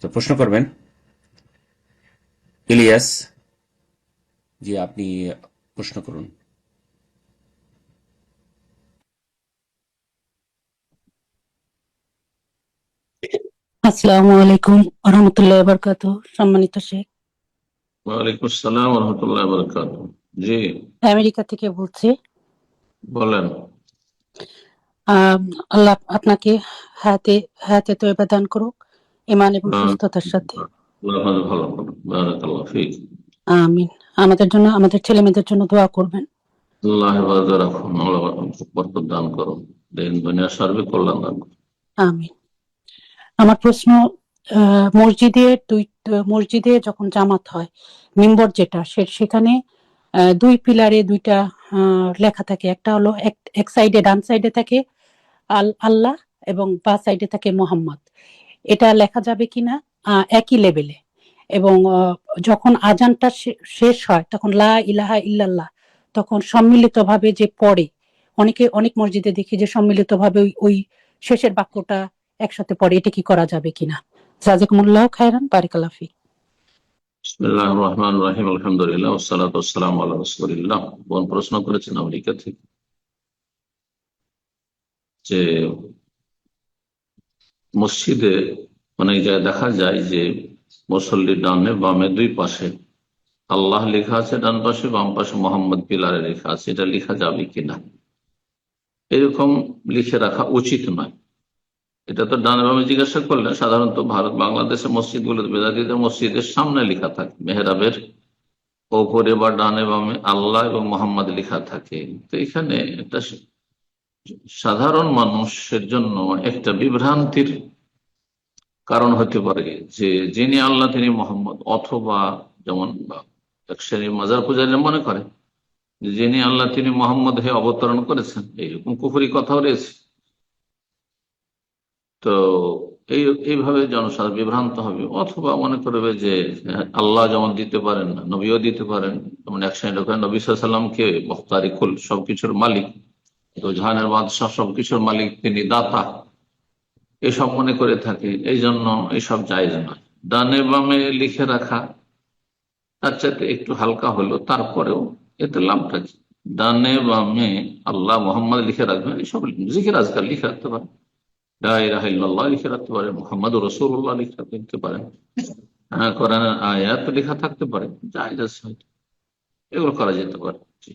তো প্রশ্ন করবেন ইলিয়াস। জি, আপনি প্রশ্ন করুন। আসসালামু আলাইকুম রহমতুল্লাহ বরকাত। সম্মানিত শেখ, ওয়ালাইকুম আসসালাম রহমতুল্লাহ বরকাত। জি, আমেরিকা থেকে বলছি। বলেন। আহ, আল্লাহ আপনাকে হায়াতে হায়াতে তয়বা দান করুক, ইমান এবং আহ, সুস্থতার সাথে। আল্লাহ আপনাদের ভালো করুন, বারাকাল্লাহ ফিক। আমিন। আমাদের জন্য, আমাদের ছেলে মেয়েদের জন্য দোয়া করবেন। আল্লাহ হেফাজতে রাখুন, আল্লাহ বরকত দান করুন, দিন দুনিয়া সার্বিক কল্যাণ দান করুন। আমিন। আমার প্রশ্ন, মসজিদে যখন জামাত হয়, মিম্বর যেটা সেখানে দুই পিলারে দুইটা লেখা থাকে। একটা হলো এক সাইডে, ডান সাইডে থাকে আল্লাহ, এবং বা সাইডে থাকে মোহাম্মদ। এটা লেখা যাবে কিনা একই লেভেলে? এবং যখন আজানটা শেষ হয় তখন লা ইলাহা ইল্লাল্লাহ তখন সম্মিলিতভাবে যে পড়ে, অনেক মসজিদে দেখি যে সম্মিলিতভাবে ওই ওই শেষের বাক্যটা একসাথে পড়ে। এটা কি করা যাবে কিনা? জাযাকুমুল্লাহ খায়রান, বারাকাল্লাহু ফিক। বিসমিল্লাহির রহমানির রহিম, আলহামদুলিল্লাহ ওয়াসসালাতু ওয়াসসালামু আলা রাসূলিল্লাহ। বোন প্রশ্ন করেছেন আমেরিকা থেকে যে মসজিদে অনেক জায়গায় দেখা যায় যে মুসল্লির ডানে বামে দুই পাশে আল্লাহ লেখা আছে, ডান পাশে বাম পাশে মোহাম্মদ পিলারে লেখা আছে। এটা লেখা যাবে কিনা? এরকম লিখে রাখা উচিত নয়। এটা তো ডান বামে জিজ্ঞাসা করলেন। সাধারণত ভারত বাংলাদেশের মসজিদ গুলোতে, বেদাতিদের মসজিদের সামনে লেখা থাকে, মেহরাবের ওপরে বা ডানে বামে আল্লাহ এবং মোহাম্মদ লেখা থাকে। তো এখানে একটা সাধারণ মানুষের জন্য একটা বিভ্রান্তির কারণ হতে পারে যে যিনি আল্লাহ তিনি মোহাম্মদ, অথবা যেমন এক শ্রেণীর মাজার পূজারীরা মনে করে যে যিনি আল্লাহ তিনি মোহাম্মদ হয়ে অবতরণ করেছেন, এইরকম কুফরি কথাও রয়েছে। তো এইভাবে জনসাধারণ বিভ্রান্ত হবে, অথবা মনে করবে যে আল্লাহ যেমন দিতে পারেন না, নবীও দিতে পারেন। যেমন এক শ্রেণী লোক নবী সাল্লামকে মুখতারিকুল, সবকিছুর মালিক, তো জাহানের বাদশাহ, সবকিছুর মালিক, তিনি দাতা, এসব মনে করে থাকে। এই জন্য এইসব জায়েজ নয়। ডানে বামে লিখে রাখা তার চাইতে একটু হালকা হলো, তারপরেও এতে লাভটা কি? ডানে বামে আল্লাহ মোহাম্মদ লিখে রাখবেন, এইসব জিকির আজকাল লিখে রাখতে পারেন, লা ইলাহা ইল্লাল্লাহ লিখে রাখতে পারেন, মুহাম্মদ রাসূলুল্লাহ লিখে রাখতে পারেন, কোরআনের আয়াত লেখা থাকতে পারে, জায়েজ আছে হয়তো, এগুলো করা যেতে পারে। জি।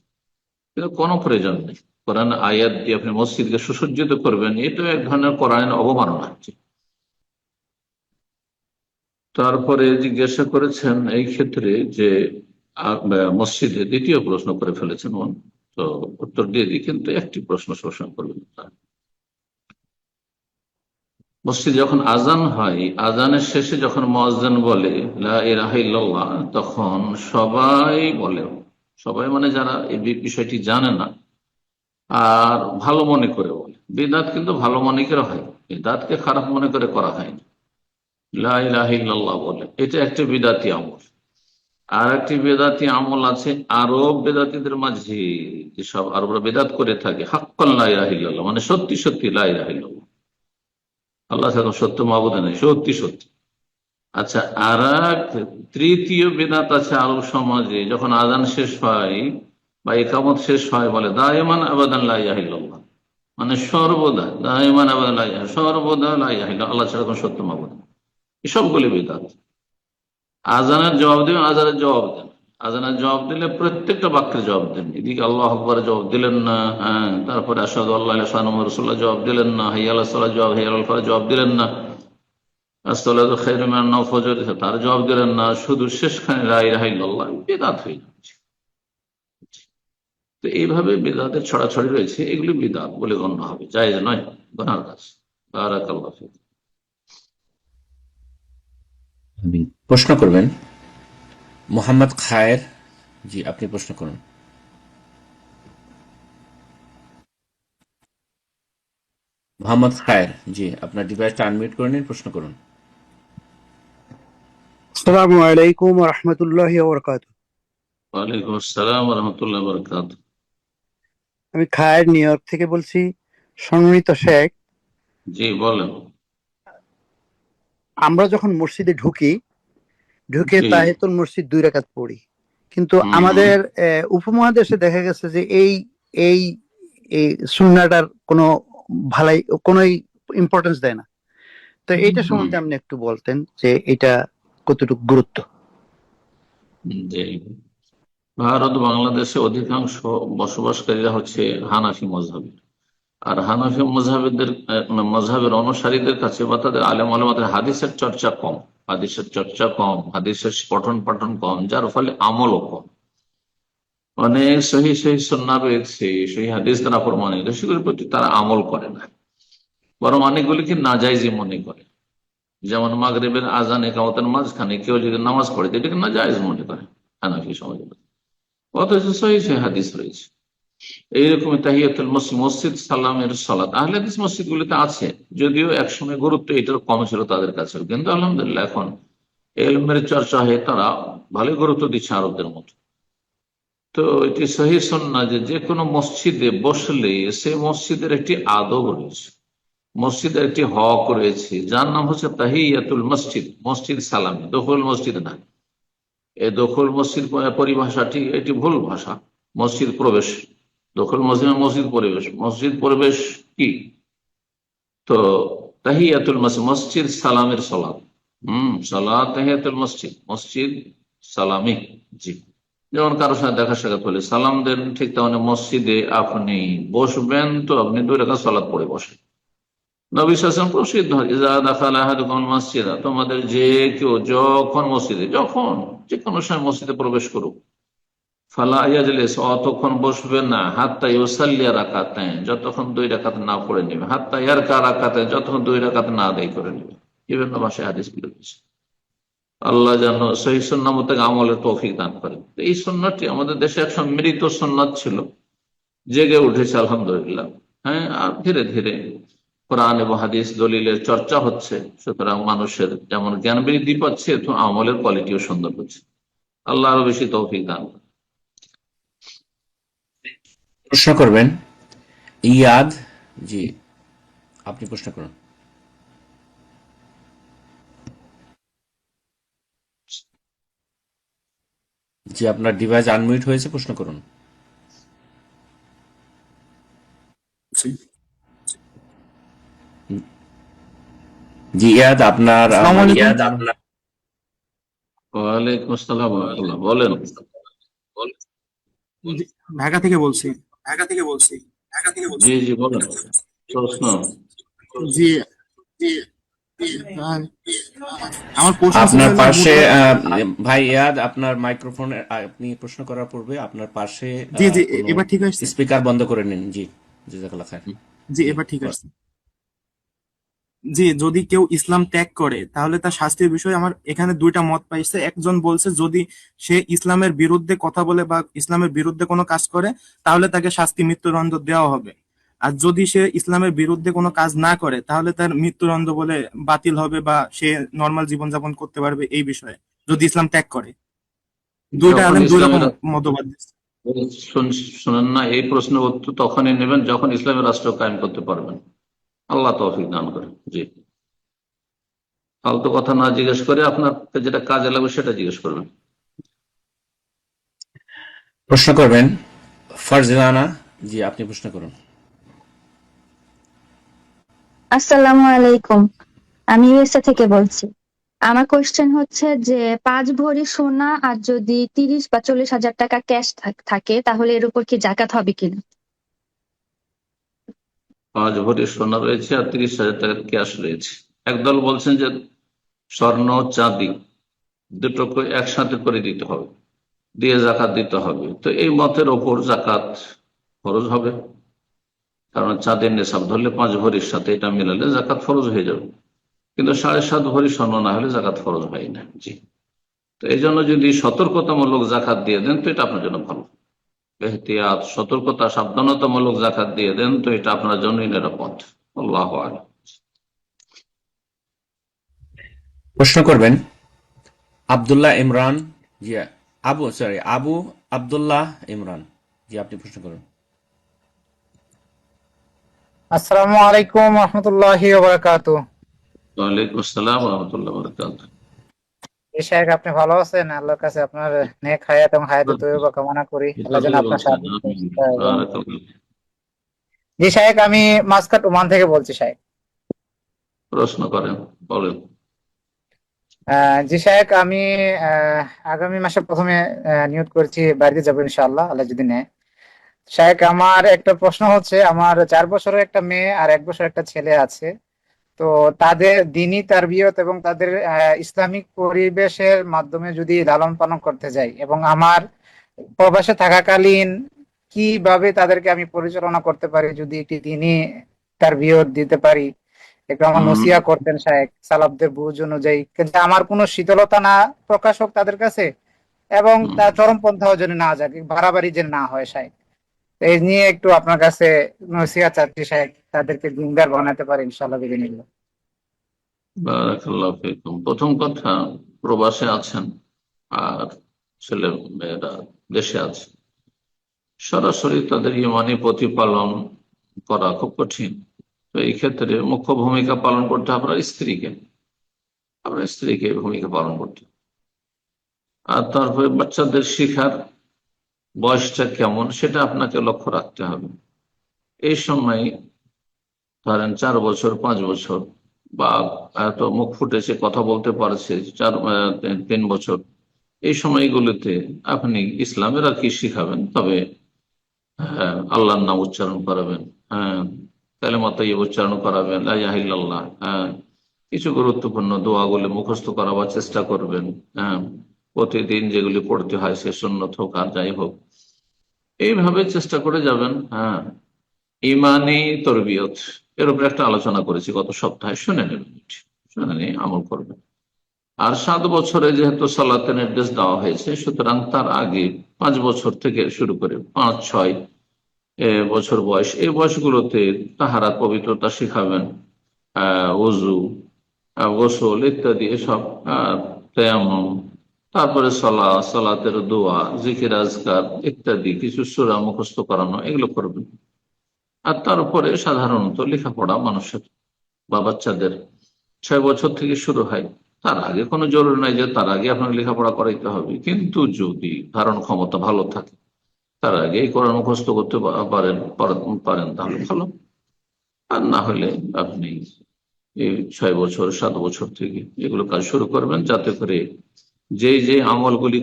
কিন্তু কোনো প্রয়োজন নেই কোরআন আয়াত দিয়ে আপনি মসজিদকে সুসজ্জিত করবেন, এটা এক ধরনের কোরআনের অবমাননা। জি। তারপরে জিজ্ঞাসা করেছেন এই ক্ষেত্রে যে মসজিদে দ্বিতীয় প্রশ্ন করে ফেলেছেন মন, তো উত্তর দিয়ে দিই, কিন্তু একটি প্রশ্ন শোষণ করবেন না। মসজিদ যখন আজান হয়, আজানের শেষে যখন মুয়াজ্জিন বলে লা ইলাহা ইল্লাল্লাহ, তখন সবাই বলে, সবাই মানে যারা এই বিষয়টি জানে না আর ভালো মনে করে বলে। বিদআত কিন্তু ভালো মনে করে হয়, বিদআতকে খারাপ মনে করে করা হয় না। লা ইলাহা ইল্লাল্লাহ বলে, এটা একটা বিদআতি আমল। আর একটি বেদাতি আমল আছে আরব বেদাতিদের মাঝে, যেসব আরবরা বেদাত করে থাকে, হাক্কান লা ইলাহা ইল্লাল্লাহ, মানে সত্যি সত্যি লা ইলাহা ইল্লাল্লাহ, আল্লাহ ছাড়া সত্য মাবুদ নেই, সত্যি সত্যি। আচ্ছা, আর এক তৃতীয় বেদাত আছে আরব সমাজে, যখন আজান শেষ হয় বা ইকামত শেষ হয়, বলে দায়মান আবাদান লা ইলাহা ইল্লাল্লাহ, মানে সর্বদা, দায়মান আবাদান লা ইলাহা, সর্বদা লা ইলাহা ইল্লাল্লাহ, আল্লাহ ছাড়া কোনো সত্য মাবুদ নেই। এসবগুলি বেদাত। আজানের জবাব দেবেন, আজানের জবাব দেন। আজানের জবাব দিলে প্রত্যেকটা বাক্যের জবাব দেন। এদিকে আল্লাহ আকবর জবাব দিলেন না, হ্যাঁ, তারপরে আসাদু আল্লাহ রসুল্লাহ জবাব দিলেন না, হাইয়া আল্লাহ জবাব, হাইয়া আল ফালাহ জবাব দিলেন না, আসসালাতু খায়রুম মিনান নাওম ফজর তার জবাব দিলেন না, শুধু শেষখানে লা ইলাহা ইল্লাল্লাহ, বিদআত হয়ে যাচ্ছে। তো এইভাবে বিদআতের ছড়াছড়ি রয়েছে, এগুলি বিদআত বলে গণ্য হবে, জায়েজ নয়, গুনার কাজ। বারাকাল্লাহ ফিক। প্রশ্ন করবেন মোহাম্মদ খায়ের। জি, আপনি প্রশ্ন করুন। মোহাম্মদ খায়ের, জি, আপনার ডিভাইসটা আনমিউট করে নিন, প্রশ্ন করুন। আসসালামু আলাইকুম ওয়া রাহমাতুল্লাহি ওয়া বারাকাতুহু। ওয়ালাইকুম আসসালাম রহমতুল্লাহ বরকাত। আমি খায়ের, নিউ ইয়র্ক থেকে বলছি। সম্মানিত শেখ, জি, বলেন। আমরা যখন মসজিদে ঢুকে জি। তাহিয়াতুল মসজিদ 2 রাকাত পড়ি, কিন্তু হুম। আমাদের উপমহাদেশে দেখা গেছে যে এই এই এই সুন্নাহটার কোনো ইম্পর্টেন্স দেয় না। তো এইটা সম্বন্ধে আপনি একটু বলতেন যে এটা কতটুকু গুরুত্ব। জি। ভারত বাংলাদেশে অধিকাংশ বসবাসকারীরা হচ্ছে হানাফি মযহাবের। আর হানাফি মযহাবের অনুসারীদের কাছে বা তাদের আলেম ওলামাদের হাদিসের চর্চা কম, হাদিসের পঠন পাঠন কম, যার ফলে আমলও কম। অনেক সহি সহি সুন্নাহ রয়েছে, সেই হাদিস তারা প্রমাণিত, সেগুলোর প্রতি তারা আমল করে না, বরং অনেকগুলিকে নাজায়েজই মনে করে। যেমন মাগরিবের আজান একামতের মাঝখানে কেউ যদি নামাজ পড়ে এটাকে নাজায়েজ মনে করে হানাফি সমাজে, অথচ সহি সহি হাদিস রয়েছে। এইরকম তাহিয়াতুল মসজিদ, মসজিদ সালামের সালাত আহলে হাদিস মসজিদ গুলিতে আছে, যদিও একসময় গুরুত্ব এটার কম ছিল তাদের কাছে, কিন্তু আলহামদুলিল্লাহ এখন ইলমের চর্চা হয়ে তারা ভালোই গুরুত্ব দিচ্ছে আরবদের মতো। তো এটি সহি সুন্নাহ যে কোনো মসজিদে বসলে সে মসজিদের একটি আদব রয়েছে, মসজিদের একটি হক রয়েছে, যার নাম হচ্ছে তাহিয়াতুল মসজিদ, মসজিদ সালামি, দখল মসজিদ না। এই দখল মসজিদ পরিভাষাটি এটি ভুল ভাষা। মসজিদ প্রবেশ, দখল মসজিদ, মসজিদ পরিবেশ। মসজিদ পরিবেশ কি? তো তাহিয়াতুল মসজিদ, মসজিদ সালামের সালাত, সালাত তাহিয়াতুল মসজিদ, মসজিদ সালামি। জি, যেমন কারোর সাথে দেখা সাক্ষাৎ হলে সালাম দেন, ঠিক তেমনি মসজিদে আপনি বসবেন তো আপনি 2 রাকাত সালাত পড়ে বসেন। নবী সাল্লাল্লাহু আলাইহি ওয়াসাল্লাম প্রসিদ্ধ, ইযা দাখালা আহাদুকুমুল মাসজিদ, তোমাদের যে কেউ যখন মসজিদে, যখন যে কোনো সময় মসজিদে প্রবেশ করুক, ফালা ইয়াজলিস, অতক্ষণ বসবে না, হাত্তা ইউসাল্লি রাকাতাইন, যতক্ষণ 2 রাকাত না পড়ে নেবে, হাত্তা ইয়ারকা রাকাতাইন, যতক্ষণ 2 রাকাত না আদায় করে নেবে। বিভিন্ন ভাষায় হাদিস গুলো রয়েছে। আল্লাহ যেন সহি সুন্নাহ মোতাবেক আমলের তৌফিক দান করেন। এই সুন্নাহটি আমাদের দেশে এক মৃত সুন্নাহ ছিল, জেগে উঠেছে আলহামদুলিল্লাহ। হ্যাঁ, আর ধীরে ধীরে কোরআন এবং হাদিস দলিলের চর্চা হচ্ছে, সুতরাং মানুষের যেমন জ্ঞান বৃদ্ধি পাচ্ছে, তো আমলের কোয়ালিটিও সুন্দর হচ্ছে। আল্লাহ আরো বেশি তৌফিক দান করেন। প্রশ্ন করবেন ইয়াদ। জি, আপনি প্রশ্ন করুন। জি, আপনার ডিভাইস আনমিউট হয়েছে, প্রশ্ন করুন। জি ইয়াদ, আপনার আসসালামু আলাইকুম। ওয়ালাইকুম আসসালাম ওয়া রাহমাতুল্লাহ, বলেন। জি, ঢাকা থেকে বলছি। জি জি, বলেন প্রশ্ন। জি, আহ, আমার প্রশ্ন ছিল আপনার হলো পাশে মুদ্রা। ভাই ইয়াদ, আপনার মাইক্রোফোন, আপনি প্রশ্ন করার পূর্বে আপনার পাশে জি জি, কোনো এবার ঠিক আসছে। স্পিকার বন্ধ করে নিন। জি, জাযাকাল্লাহ খায়ের। জি, জি, এবার ঠিক আসছে। জি, যদি কেউ ইসলাম ত্যাগ করে তাহলে তার শাস্তির বিষয়ে আমার এখানে 2টা মত পাইছে। একজন বলছে যদি সে ইসলামের বিরুদ্ধে কথা বলে বা ইসলামের বিরুদ্ধে কোনো কাজ করে তাহলে তাকে শাস্তি মৃত্যুদণ্ড দেওয়া হবে। আর যদি সে ইসলামের বিরুদ্ধে কোনো কাজ না করে তাহলে তার মৃত্যুদণ্ড বলে বাতিল হবে বা সে নর্মাল জীবনযাপন করতে পারবে এই বিষয়ে, যদি ইসলাম ত্যাগ করে। 2টা যখন আলেম 2 রকম ইসলামের মতবাদ দিচ্ছে। শুনেন না, এই প্রশ্নের উত্তর তখনই নেবেন যখন ইসলামের রাষ্ট্র কায়েম করতে পারবেন। আল্লাহ তৌফিক দান করেন। জি, ফালতু কথা না জিজ্ঞেস করে আপনার যেটা কাজে লাগবে সেটা জিজ্ঞেস করবেন। প্রশ্ন করবেন ফারজানা। জি, আপনি প্রশ্ন করুন। আসসালামু আলাইকুম। আমি ইউএসএ থেকে বলছি। আমার কোশ্চেন হচ্ছে যে 5 ভরি সোনা আর যদি 30 বা 40 হাজার টাকা ক্যাশ থাকে তাহলে এর উপর কি জাকাত হবে কিনা? 5 ভরি সোনা রয়েছে আর 30,000 টাকার ক্যাশ রয়েছে। একদল বলছেন যে স্বর্ণ চাঁদি দুটোকে একসাথে করে দিতে হবে, দিয়ে জাকাত দিতে হবে। তো এই মতের ওপর জাকাত ফরজ হবে, কারণ চাঁদের নেশাব ধরলে 5 ভরির সাথে এটা মিলালে জাকাত ফরজ হয়ে যাবে। কিন্তু 7.5 ভরি স্বর্ণ না হলে জাকাত ফরজ হয় না। জি, তো এই জন্য যদি সতর্কতামূলক জাকাত দিয়ে দেন তো এটা আপনার জন্য ভালো। এহতিয়াত, সতর্কতা, সাবধানতামূলক জাকাত দিয়ে দেন তো এটা আপনার জন্যই নিরাপদ। আল্লাহু আ'লাম। প্রশ্ন করবেন আব্দুল্লাহ ইমরান। জি, আবু আব্দুল্লাহ ইমরান। জি, আপনি প্রশ্ন করুন। আসসালামু আলাইকুম রহমতুল্লাহি ওয়া বারাকাতুহু। ওয়ালাইকুম আসসালাম রহমতুল্লাহ বরকাত। জি শাহেখ, আপনি ভালো আছেন? আল্লাহর কাছে আপনার নেক হায়াত এবং হায়াতে তৈয়বা কামনা করি। আল্লাহ যেন সকলে আপনার বলছেন সাহায্য আমিন। এবং বারাকাল্লাহ। জি শাহেখ, আমি মাসকাট ওমান থেকে বলছি শাহেখ। প্রশ্ন করেন, বলেন। জি শাহেখ, আমি আহ, আগামী মাসে প্রথমে নিয়ত করেছি বাড়িতে যাবো ইনশাআল্লাহ, আল্লাহ যদি নেয়। শাহেখ, আমার একটা প্রশ্ন হচ্ছে, আমার 4 বছরের একটা মেয়ে আর 1 বছর একটা ছেলে আছে। তো তাদের দিনী তারবিয়ত এবং তাদের ইসলামিক পরিবেশের মাধ্যমে যদি লালন পালন করতে যাই, এবং আমার প্রবাসে থাকাকালীন কিভাবে তাদেরকে আমি পরিচালনা করতে পারি, যদি একটি দিনী তারবিয়ত দিতে পারি, একটু আমার হুম, নসিহত করতেন শায়েখ, সালাফদের বুঝ অনুযায়ী, কিন্তু আমার কোনো শীতলতা না প্রকাশ হোক তাদের কাছে, এবং হুম। তার চরমপন্থাও যেন না যাক, বাড়াবাড়ি যেন না হয় শায়েখ। তো এই নিয়ে একটু আপনার কাছে নসিহত চাচ্ছি শায়েখ, তাদেরকে দিনদার বানাতে পারি ইনশাআল্লাহ বিদিনিল্লাহ। বারাকাল্লাহ ফিকুম। প্রথম কথা, প্রবাসে আছেন আর ছেলে মেয়েরা দেশে আছে, সরাসরি তাদের ইমানি প্রতিপালন করা খুব কঠিন। তো এই ক্ষেত্রে মুখ্য ভূমিকা পালন করতে হবে আপনার স্ত্রীকে ভূমিকা পালন করতে হবে। আর তারপরে বাচ্চাদের শিখার বয়সটা কেমন সেটা আপনাকে লক্ষ্য রাখতে হবে। এই সময় ধরেন 4 বছর 5 বছর, বা এত মুখ ফুটেছে কথা বলতে পারছে 3 বছর, এই সময়গুলোতে আপনি ইসলামের আর কি শিখাবেন, তবে হ্যাঁ, আল্লাহর নাম উচ্চারণ করাবেন, হ্যাঁ, কালেমা তাইয়্যিবা উচ্চারণ করাবেন, লা ইলাহা ইল্লাল্লাহ, হ্যাঁ, কিছু গুরুত্বপূর্ণ দোয়াগুলি মুখস্থ করাবার চেষ্টা করবেন, হ্যাঁ, প্রতিদিন যেগুলি পড়তে হয়, সে সুন্নত হোক আর যাই হোক, এইভাবে চেষ্টা করে যাবেন। হ্যাঁ, ইমানি তরবিয়ত, এর উপরে একটা আলোচনা করেছি গত সপ্তাহে, শুনে নেবেন, শুনে নিয়ে আমল করবেন। আর 7 বছরে যেহেতু সালাতের নির্দেশ দেওয়া হয়েছে, সুতরাং তার আগে 5 বছর থেকে শুরু করে 5-6 বছর বয়স, এই বয়সগুলোতে তাহারা পবিত্রতা শিখাবেন, ওযু, গোসল ইত্যাদি এসব, তায়াম্মুম, তারপরে সালাতের দোয়া, জিকির আজকার ইত্যাদি কিছু সূরা মুখস্থ করানো, এগুলো করবেন। আর তার উপরে সাধারণত লেখাপড়া মানুষের বা বাচ্চাদের 6 বছর থেকে শুরু হয়। তার আগে কোনো জরুরি নাই যে তার আগে আপনাকে লেখাপড়া করাইতে হবে, কিন্তু যদি ধারণ ক্ষমতা ভালো থাকে, তার আগে কোরআন মুখস্থ করতে পারেন তাহলে ভালো। আর না হলে আপনি এই 6 বছর 7 বছর থেকে এগুলো কাজ শুরু করবেন, যাতে করে যে যে আমলগুলি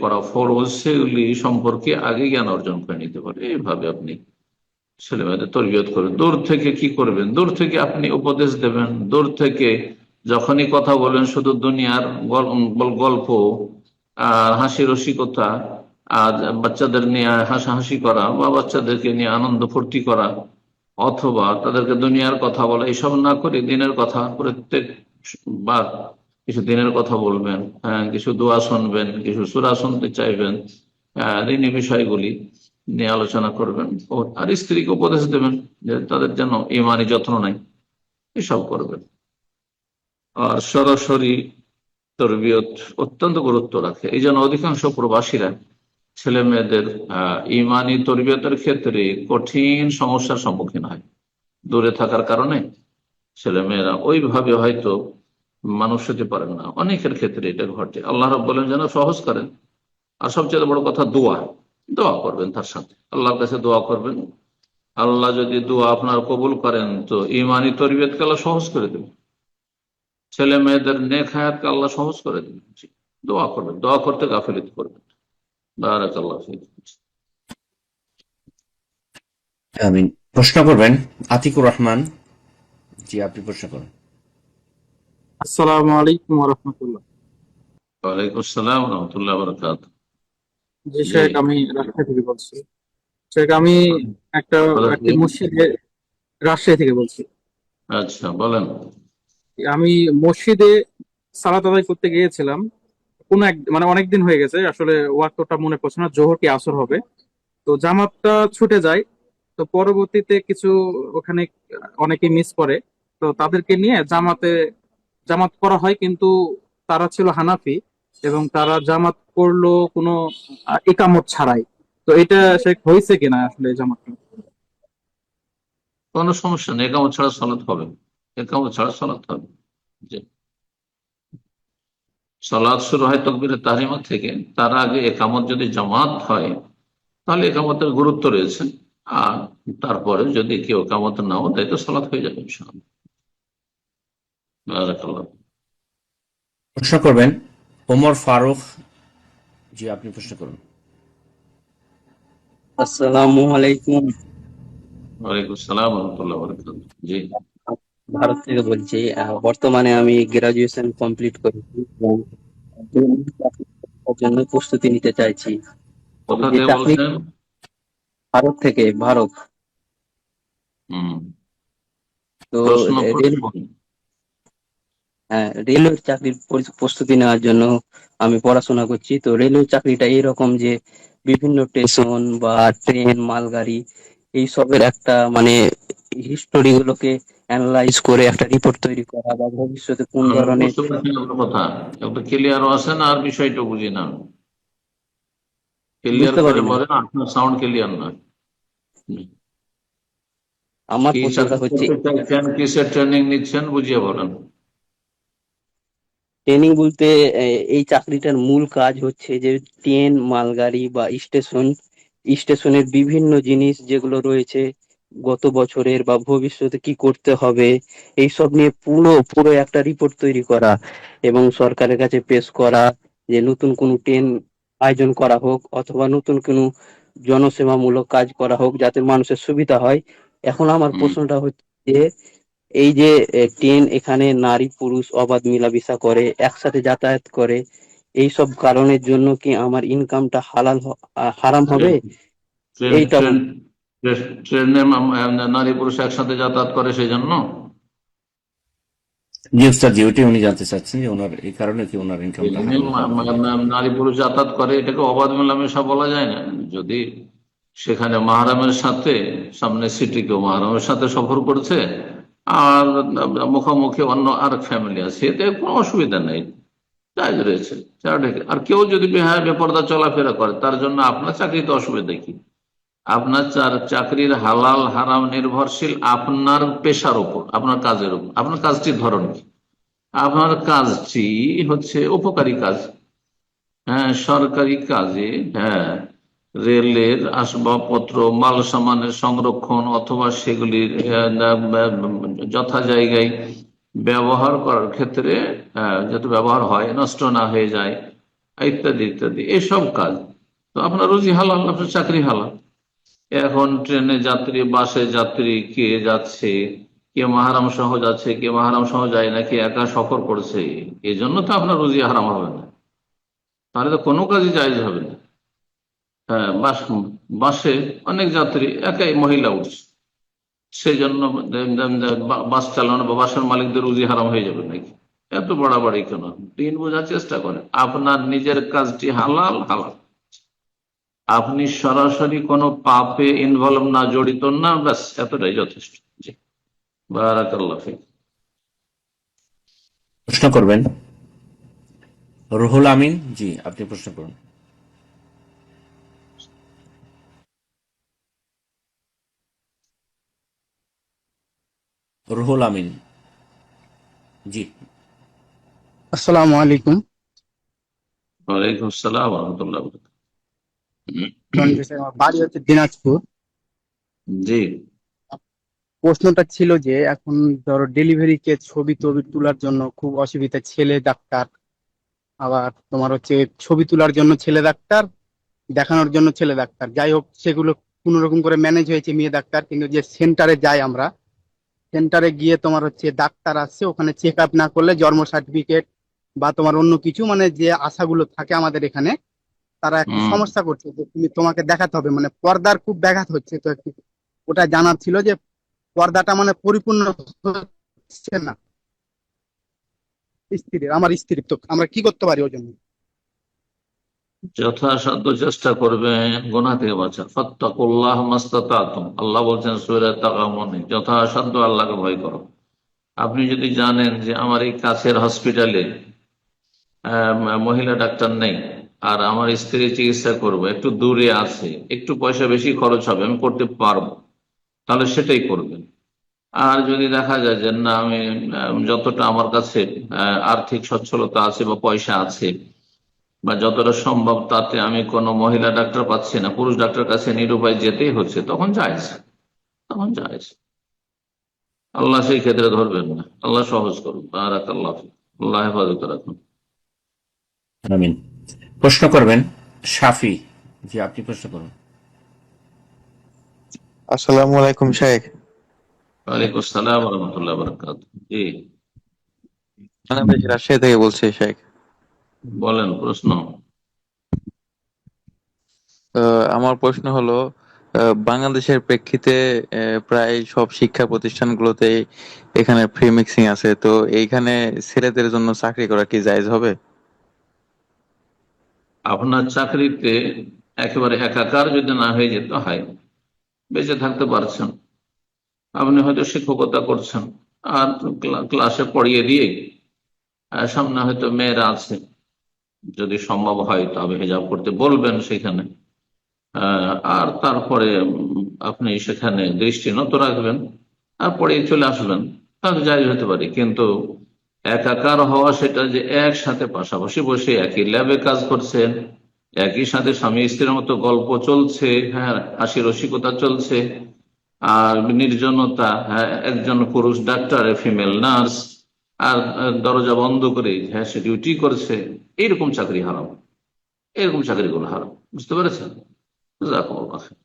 করা ফরজ, সেগুলি সম্পর্কে আগে জ্ঞান অর্জন করে নিতে পারে। এইভাবে আপনি ছেলে মেয়েদের তরবিয়ত করবেন। দূর থেকে কি করবেন? দূর থেকে আপনি উপদেশ দেবেন। দূর থেকে যখনই কথা বলবেন, শুধু দুনিয়ার গল্প আর হাসি রসিকতা, আর বাচ্চাদের নিয়ে হাসাহাসি করা বা বাচ্চাদেরকে নিয়ে আনন্দ ফুর্তি করা, অথবা তাদেরকে দুনিয়ার কথা বলা, এইসব না করে দিনের কথা প্রত্যেক বার কিছু দিনের কথা বলবেন, হ্যাঁ, কিছু দোয়া শুনবেন, কিছু সূরা শুনতে চাইবেন, দিনী বিষয়গুলি নিয়ে আলোচনা করবেন। আর স্ত্রীকে উপদেশ দেবেন যে তাদের যেন ইমানি যত্ন নাই, এসব করবেন। আর সরাসরি তরবিয়ত অত্যন্ত গুরুত্ব রাখে, এই জন্য অধিকাংশ প্রবাসীরা ছেলে মেয়েদের ইমানি তরবিয়তের ক্ষেত্রে কঠিন সমস্যার সম্মুখীন হয়। দূরে থাকার কারণে ছেলে মেয়েরা ওইভাবে হয়তো মানুষ হতে পারে না, অনেকের ক্ষেত্রে এটা ঘটে। আল্লাহ রাব্বুল আলামিন যেন সহজ করেন। আর সবচেয়ে বড় কথা, দোয়া দোয়া করবেন, তার সাথে আল্লাহর কাছে দোয়া করবেন। আল্লাহ যদি দোয়া আপনার কবুল করেন, তো ইমানি তরবিয়তকে আল্লাহ সহজ করে দেবেন, ছেলে মেয়েদের নেক হায়াতকে আল্লাহ সহজ করে দেবেন। জি, দোয়া করবেন, দোয়া করতে গাফিলতি করবেন। বারাকাল্লাহ ফিক। আমিন। প্রশ্ন করবেন আতিকুর রহমান। জি, আপনি প্রশ্ন করুন। আসসালামু আলাইকুম রহমতুল্লাহ। ওয়ালাইকুম আসসালাম রহমতুল্লাহ বরকাত। জি জি, শেখ, আমি রাজশাহী থেকে বলছি। শেখ, আমি একটা কোথা একটি থেকে? মসজিদে, রাজশাহী থেকে বলছি। আচ্ছা, বলেন। আমি মসজিদে সালাত আদায় করতে গিয়েছিলাম। কোন এক মানে অনেকদিন হয়ে গেছে, আসলে ওয়াক্তটা মনে পড়ছে না, জোহর কি আসর হবে। তো জামাতটা ছুটে যায়। তো পরবর্তীতে কিছু ওখানে অনেকে মিস করে, তো তাদেরকে নিয়ে জামাত করা হয়, কিন্তু তারা ছিল হানাফি এবং তারা জামাত করলো কোনো ইকামত ছাড়াই। তো এটা শেখ হয়েছে কিনা আসলে জামাতটা? কোনো সমস্যা নেই, একামত ছাড়া সালাত হবে, একামত ছাড়া সালাত হবে। যে সালাত শুরু হয় তাকবীরে তাহরিমা থেকে, তার আগে একামত যদি জামাত হয় তাহলে একামতের গুরুত্ব রয়েছে। আর তারপরে যদি কেউ একামত নাও দেয় তো সালাত হয়ে যাবে ইনশাআল্লাহ। বারাকাল্লাহ। প্রশ্ন করবেন ওমর ফারুক। জি, আপনি প্রশ্ন করুন। আসসালামু আলাইকুম। ওয়ালাইকুম আসসালাম ওয়া রাহমাতুল্লাহি ওয়া বারাকাতুহু। জি, ভারত থেকে বলছি। বর্তমানে আমি গ্রাজুয়েশন কমপ্লিট করেছি এবং চাকরির জন্য প্রস্তুতি নিতে চাইছি। কোথা যে থেকে চাকরি, বলছেন? ভারত। হুম, তো প্রশ্ন রেল করুন। রেলওয়ের চাকরির প্রস্তুতি নেওয়ার জন্য আমি পড়াশোনা করছি। তো রেলওয়ে চাকরিটা এরকম যে বিভিন্ন স্টেশন বা ট্রেন, মালগাড়ি এইসবের একটা মানে হিস্টোরি গুলোকে অ্যানালাইজ করে একটা রিপোর্ট তৈরি করা, বা ভবিষ্যতে কোন আমি ধরনের। বুঝতে পারছি না আপনার কথা, একটু ক্লিয়ারও আছে না, আর বিষয়টা বুঝি না। ক্লিয়ার বুঝতে করে পারিনি, বলেন, আপনার সাউন্ড ক্লিয়ার না। হুম। আমার কি প্রশ্নটা চাকরি হচ্ছে করতে চাইছেন, কিসের ট্রেনিং নিচ্ছেন, বুঝিয়ে বলেন। ট্রেনিং বলতে এই চাকরিটার মূল কাজ হচ্ছে যে ট্রেন, মালগাড়ি বা স্টেশনের বিভিন্ন জিনিস যেগুলো রয়েছে গত বছরের বা ভবিষ্যতে কি করতে হবে, এইসব নিয়ে পুরো পুরো একটা রিপোর্ট তৈরি করা এবং সরকারের কাছে পেশ করা, যে নতুন কোনো ট্রেন আয়োজন করা হোক অথবা নতুন কোনো জনসেবামূলক কাজ করা হোক যাতে মানুষের সুবিধা হয়। এখন আমার হুম। প্রশ্নটা হচ্ছে যে এই যে ট্রেন এখানে নারী পুরুষ অবাধ মেলামেশা করে, একসাথে যাতায়াত করে, এই সব কারণের জন্য কি আমার ইনকামটা হারাম হবে? ট্রেন এইটা ট্রেন ট্রেনে নারী পুরুষ একসাথে যাতায়াত করে সেই জন্য? জি উস্তাদ, জি ওইটাই উনি জানতে চাচ্ছেন যে ওনার এই কারণে কি ওনার ইনকামটা ট্রেনে হারাম হবে। নারী পুরুষ যাতায়াত করে, এটাকে অবাধ মেলামেশা বলা যায় না। যদি সেখানে মাহরামের সাথে, সামনে সিটি কেউ মাহরামের সাথে সফর করছে আর মুখোমুখি অন্য আর ফ্যামিলি আছে, এতে কোনো অসুবিধা নেই, জায়েজ রয়েছে। আর কেউ যদি বেপরদা চলাফেরা করে তার জন্য আপনার চাকরিতে অসুবিধা কি? আপনার চাকরির হালাল হারাম নির্ভরশীল আপনার পেশার উপর, আপনার কাজের উপর। আপনার কাজটির ধরন কি? আপনার কাজটি হচ্ছে উপকারী কাজ, হ্যাঁ, সরকারি কাজে, হ্যাঁ, রেলের আসবাবপত্র মাল সামানের সংরক্ষণ অথবা সেগুলির যথা জায়গায় ব্যবহার করার ক্ষেত্রে যাতে ব্যবহার হয়, নষ্ট না হয়ে যায়, ইত্যাদি ইত্যাদি, এসব কাজ। তো আপনার রুজি হালাল, আপনার চাকরি হালাল। এখন ট্রেনে যাত্রী, বাসে যাত্রী, কে যাচ্ছে, কে মাহারাম সহ যাচ্ছে, কে মাহারাম সহ যায় না, কে একা সফর করছে, এই জন্য তো আপনার রুজি হারাম হবে না, তাহলে তো কোনো কাজই জায়েজ হবে না। হ্যাঁ, বাসে অনেক যাত্রী, একাই মহিলা উঠছে, সেই জন্য বাস চালানো বা বাসের মালিকদের রুজি হারাম হয়ে যাবে নাকি? এত বাড়াবাড়ি কেন? দিন বোঝার চেষ্টা করেন, আপনার নিজের কাজটি হালাল হালাল, আপনি সরাসরি কোনো পাপে ইনভলভ না, জড়িত না, ব্যাস এতটাই যথেষ্ট। জি, বারাকাল্লাহ ফিক। প্রশ্ন করবেন রুহুল আমিন। জি, আপনি প্রশ্ন করুন। রুহুল আমিন। জি, আসসালামু আলাইকুম। ওয়ালাইকুম আসসালাম ওয়া রাহমাতুল্লাহি ওয়া বারাকাতুহু। আমার বাড়ি হচ্ছে দিনাজপুর। জি, প্রশ্নটা ছিল যে এখন ধরো ডেলিভারি কেস ছবি টবি তোলার জন্য খুব অসুবিধা, ছেলে ডাক্তার, আবার তোমার হচ্ছে ছবি তোলার জন্য ছেলে ডাক্তার, দেখানোর জন্য ছেলে ডাক্তার, যাই হোক সেগুলো কোনো রকম করে ম্যানেজ হয়েছে মেয়ে ডাক্তার। কিন্তু যে সেন্টারে যাই আমরা, সেন্টারে গিয়ে তোমার হচ্ছে ডাক্তার আসছে, ওখানে চেক আপ না করলে জন্ম সার্টিফিকেট বা তোমার অন্য কিছু মানে যে আশাগুলো থাকে আমাদের এখানে, তারা একটু হুম। সমস্যা করছে যে তোমাকে দেখাতে হবে, মানে পর্দার খুব ব্যাঘাত হচ্ছে। তো একটু ওটা জানার ছিল যে পর্দাটা মানে পরিপূর্ণ হচ্ছে না আমার স্ত্রীর, তো আমরা কি করতে পারি ওই জন্য? যথাসাধ্য চেষ্টা করবেন গুনাহ থেকে বাঁচা। ফাত্তাকুল্লাহ মাস্তাতাতুম, আল্লাহ বলছেন সূরা তাগাবুনে, যথাসাধ্য আল্লাহকে ভয় করো। আপনি যদি জানেন যে আমার এই কাছের হসপিটালে মহিলা ডাক্তার নেই আর আমার স্ত্রী চিকিৎসা করবো, একটু দূরে আছে, একটু পয়সা বেশি খরচ হবে, আমি করতে পারবো, তাহলে সেটাই করবেন। আর যদি দেখা যায় যে না, আমি যতটা আমার কাছে আর্থিক সচ্ছলতা আছে বা পয়সা আছে বা যতটা সম্ভব তাতে আমি কোনো মহিলা ডাক্তার পাচ্ছি না, পুরুষ ডাক্তার কাছে নিরুপায় যেতেই হচ্ছে, তখন জায়েজ, তখন জায়েজ। আল্লাহ সেই ক্ষেত্রে ধরবেন না, আল্লাহ সহজ করুন। বারাকাল্লাহ ফিক। আল্লাহ হেফাজত রাখুন। আমিন। প্রশ্ন করবেন শাফি। জি, আপনি প্রশ্ন করুন। আসসালামু আলাইকুম শেখ। ওয়ালাইকুম আসসালাম ওয়া রাহমাতুল্লাহি ওয়া বারাকাতুহু। জি, বাংলাদেশ রাজশাহী থেকে বলছি শেখ। বলেন প্রশ্ন। আমার প্রশ্ন হলো, বাংলাদেশের প্রেক্ষিতে প্রায় সব শিক্ষা প্রতিষ্ঠানগুলোতে এখানে ফ্রি মিক্সিং আছে, তো এইখানে ছেলেদের জন্য চাকরি করা কি জায়েজ হবে? আপনার চাকরিতে একেবারে একাকার যদি না হয়ে যেতে হয়, বেঁচে থাকতে পারছেন, আপনি হয়তো শিক্ষকতা করছেন আর ক্লাসে পড়িয়ে দিয়ে সামনে হয়তো মেয়েরা আছে, যদি সম্ভব হয় তবে হিজাব করতে বলবেন সেখানে, আর তারপরে আপনি সেখানে দৃষ্টি নত রাখবেন আর পড়িয়ে চলে আসবেন, তাহলে জায়েজ হতে পারে। কিন্তু একাকার হওয়া, সেটা যে একসাথে পাশাপাশি বসে একই ল্যাবে কাজ করছেন, একই সাথে স্বামী স্ত্রীর মতো গল্প চলছে, হ্যাঁ, হাসি রসিকতা চলছে, আর নির্জনতা, হ্যাঁ, একজন পুরুষ ডাক্তার, ফিমেল নার্স, আর দরজা বন্ধ করে হ্যাঁ সে ডিউটি করছে, এইরকম চাকরি হারাম, এরকম চাকরিগুলো হারাম। বুঝতে পেরেছেন? জাযাকুমুল্লাহ খাইর।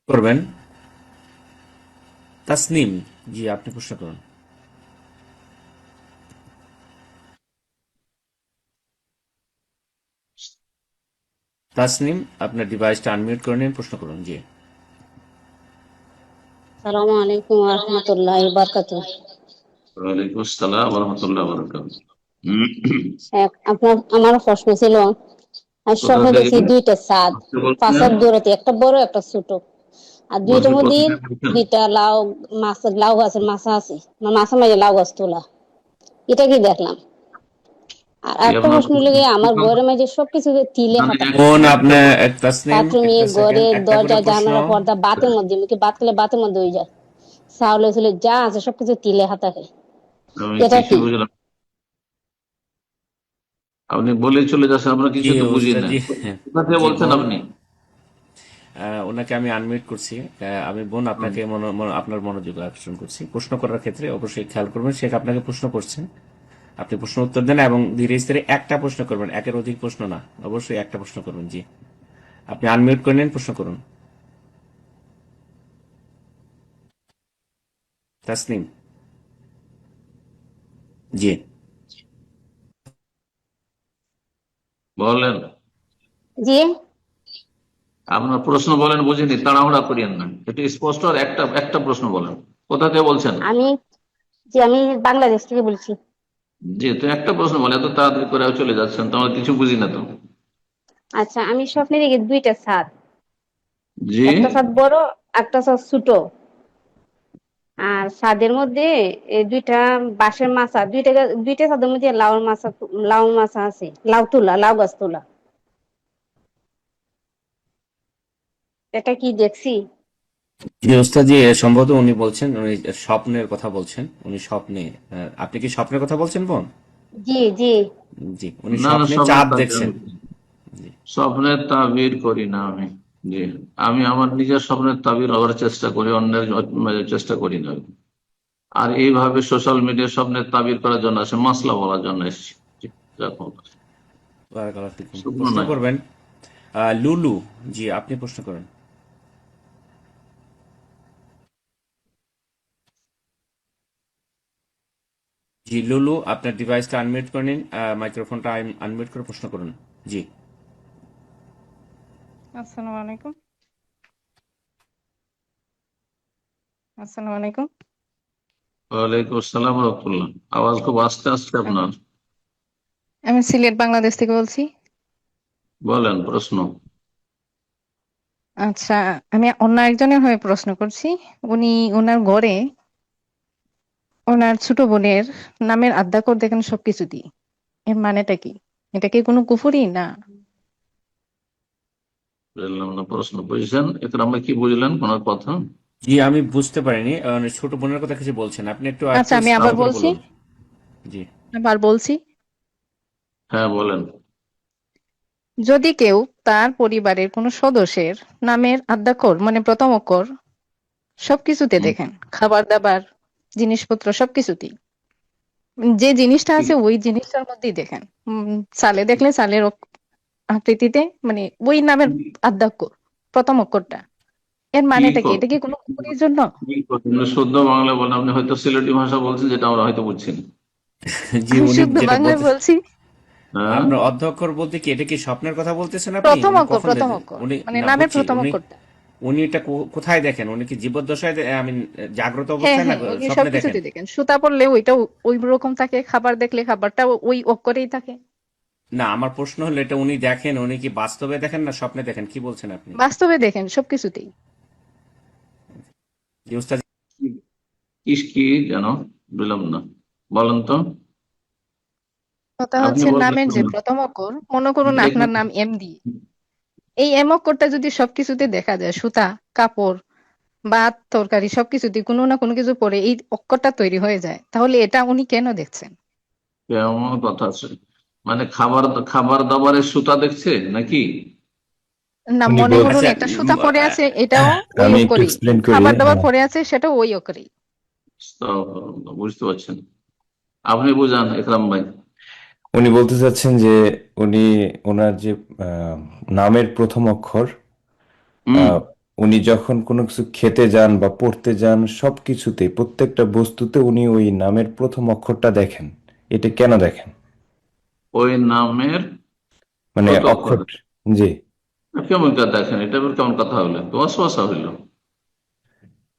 করবেন তাসনিম। জি, আপনি প্রশ্ন করুন। তাসনিম, আপনার ডিভাইসটা আনমিউট করে নিন, প্রশ্ন করুন। জি। সালামু আলাইকুম ওয়া রাহমাতুল্লাহি ওয়া বারাকাতুহু। ওয়ালাইকুম আসসালাম ওয়া রাহমাতুল্লাহি ওয়া বারাকাতুহু। আমার প্রশ্ন ছিল, আর কোথা স্বপ্নে দেখি থেকে দুইটা ছাদ, বলছেন? পাঁচার দূরতে, একটা বড় একটা ছোট, আর দুইটার মধ্যে দুইটা লাউ, মাছ, লাউ গাছের মাছা আছে, মাছা মাঝে লাউ গাছ তোলা, এটা কি দেখলাম। আর একটা প্রশ্ন লেগে, আমার ঘরের মাঝে সবকিছু তিলে হাতা, কোন আপনার তাসনিম, বাথরুমে, একটা সেকেন্ড, ঘরের একটা করে দরজা, প্রশ্ন। জানালা, পর্দা, বাতের মধ্যে, মুখে বাত খেলে বাতের মধ্যে হয়ে যায়, চাউলে চুলে যা আছে সবকিছু তিলে হাতা খায়, আমি এটা কিছু কি? বুঝলাম, আপনি বলে চলে যাচ্ছেন, আমরা কিছু জি তো বুঝি ওস্তাদ, না। জি। কোথা থেকে জি বলছেন বোন, আপনি? ওনাকে আমি আনমিউট করছি। আমি বোন আপনাকে আপনার মনোযোগ আকর্ষণ করছি। প্রশ্ন করার ক্ষেত্রে অবশ্যই খেয়াল করবেন, শেখ আপনাকে প্রশ্ন করছেন, আপনি প্রশ্ন উত্তর দেন এবং ধীরে স্থিরে একটা প্রশ্ন করবেন, একের অধিক প্রশ্ন না, অবশ্যই একটা প্রশ্ন করবেন। জি, আপনি আনমিউট করে নিন, প্রশ্ন করুন। তাসনিম। জি। বলেন, জি, আপনার প্রশ্ন বলেন, বুঝিনি, তাড়াহুড়া করিয়েন না, একটু স্পষ্ট আর একটা একটা প্রশ্ন বলেন। কোথা থেকে বলছেন? আমি আমি বাংলাদেশ থেকে বলছি। জি, তো একটা প্রশ্ন বলেন, এত তাড়াতাড়ি করে চলে যাচ্ছেন তো, আমরা কিছু বুঝি না তো। আচ্ছা, আমি স্বপ্নে দেখি দুইটা ছাদ, জি, একটা ছাদ বড়, একটা ছাদ ছোট, আর ছাদের মধ্যে দুইটা বাঁশের মাচা, দুইটা ছাদের মধ্যে লাউ মাছা আছে, লাউ গাছ তোলা, এটা কি দেখছি? জি ওস্তাদ, জি সম্ভবত উনি বলছেন, উনি স্বপ্নের কথা বলছেন, উনি স্বপ্নে, আপনি কি স্বপ্নের কথা বলছেন বোন? জি, জি। জি, উনি না না, স্বপ্নে চাঁদ দেখছেন। জি। স্বপ্নের তাবির করি না আমি। জি, আমি আমার নিজের স্বপ্নের তাবির হওয়ার চেষ্টা করি, অন্যের চেষ্টা করি না। আর এইভাবে সোশ্যাল মিডিয়ার স্বপ্নের তাবির করার জন্য আসে, মাসলা বলার জন্য এসেছি। জি, বারাকাল্লাহু ফিকুম। স্বপ্ন প্রশ্ন নয়। করবেন লুলু। জি, আপনি প্রশ্ন করেন। জি লুলু, আপনার ডিভাইসটা আনমিউট করে নিন, মাইক্রোফোনটা আনমিউট করে প্রশ্ন করুন। জি। আসসালামু আলাইকুম। আসসালামু আলাইকুম। ওয়ালাইকুম আসসালাম ওয়া রাহমাতুল্লাহ। আওয়াজ খুব আস্তে আসছে আপনার। আমি সিলেট, বাংলাদেশ থেকে বলছি। বলেন প্রশ্ন। আচ্ছা, আমি অন্য একজনের হয়ে প্রশ্ন করছি। উনি ওনার ঘরে ওনার ছোট বোনের নামের আদ্যাক্ষর দেখেন সবকিছু দিয়ে, এর মানেটা কি? এটা কি কোনো কুফরি না? বুঝলাম না প্রশ্ন বুঝছেন, একরাম ভাই কি বুঝলেন ওনার কথা? জি, আমি বুঝতে পারিনি। ছোট বোনের কথা কিছু বলছেন আপনি, একটু আচ্ছা, একটু আমি স্পষ্ট আবার করে বলছি বলুন। জি। হ্যাঁ বলেন। যদি কেউ তার পরিবারের কোনো সদস্যের নামের আদ্যাক্ষর মানে প্রথম অক্ষর সবকিছুতে হুম, দেখেন, খাবার দাবার, জিনিসপত্র সবকিছুতেই, যে জিনিসটা কি আছে ওই জিনিসটার মধ্যেই দেখেন, চালে দেখলে চালের আকৃতিতে, মানে ওই নামের আদ্যাক্ষর প্রথম অক্ষরটা, এর কি মানেটা কি? কর- এটা কি কোনো কুকুরের জন্য? কি করছেন? শুদ্ধ বাংলা বলেন, আপনি হয়তো সিলেটি ভাষা বলছেন যেটা আমরা হয়তো বুঝছি না। জি, আমি উনি শুদ্ধ যেটা বাংলায় বলতে, বলছি। হ্যাঁ, আপনার অধ্যক্ষর বলতে কি, এটা কি স্বপ্নের কথা বলতেছেন আপনি? প্রথম উনি অক্ষর, কখন প্রথম অক্ষর উনি, মানে না নামের বুঝছি, প্রথম উনি অক্ষরটা। উনি এটা কোথায় দেখেন? উনি কি জীবদ্দশায় আমি জাগ্রত হ্যাঁ, অবস্থায় না হ্যাঁ, উনি স্বপ্নে দেখেন? সবকিছুতে দেখেন, সুতা পড়লে ওইটা ওই রকম থাকে, খাবার দেখলে খাবারটা ওই অক্ষরেই থাকে। না, আমার প্রশ্ন হলো, এটা উনি দেখেন, উনি কি বাস্তবে দেখেন না স্বপ্নে দেখেন, কি বলছেন আপনি? বাস্তবে দেখেন সবকিছুতেই। জি উস্তাদ। কি কি যেন বুঝলাম না, বলেন তো। কথা আপনি হচ্ছে বলবেন নামের যে প্রথম অক্ষর, মনে করুন আপনার নাম এম ডি, এই এম অক্ষরটা যদি সবকিছুতে দেখা যায়, সুতা, কাপড়, ভাত, তরকারি সবকিছুতে কোনো না কোনো কিছু পরে এই অক্ষরটা তৈরি হয়ে যায়, তাহলে এটা উনি কেন দেখছেন? কেমন কথা আছে, মানে খাবার খাবার দাবারের সুতা দেখছে নাকি? না, উনি মনে করুন আচ্ছা, একটা সুতা পরে আছে, এটাও ওই আমি একটু অক্ষরেই, এক্সপ্লেন করি। খাবার দাবার পরে আছে সেটাও ওই অক্ষরেই। বুঝতে পারছেন, আপনি বুঝান একরাম ভাই। উনি বলতে চাচ্ছেন যে উনি ওনার যে আহ, নামের প্রথম অক্ষর, হুম, আহ, উনি যখন কোনো কিছু খেতে যান বা পড়তে যান সবকিছুতে প্রত্যেকটা বস্তুতে উনি ওই নামের প্রথম অক্ষরটা দেখেন। এটা কেন দেখেন? ওই নামের মানে কত অক্ষর। অক্ষর? জি। কেমন কথা দেখেন, এটা আবার কেমন কথা হলো, তো অশ্বাসা হইলো।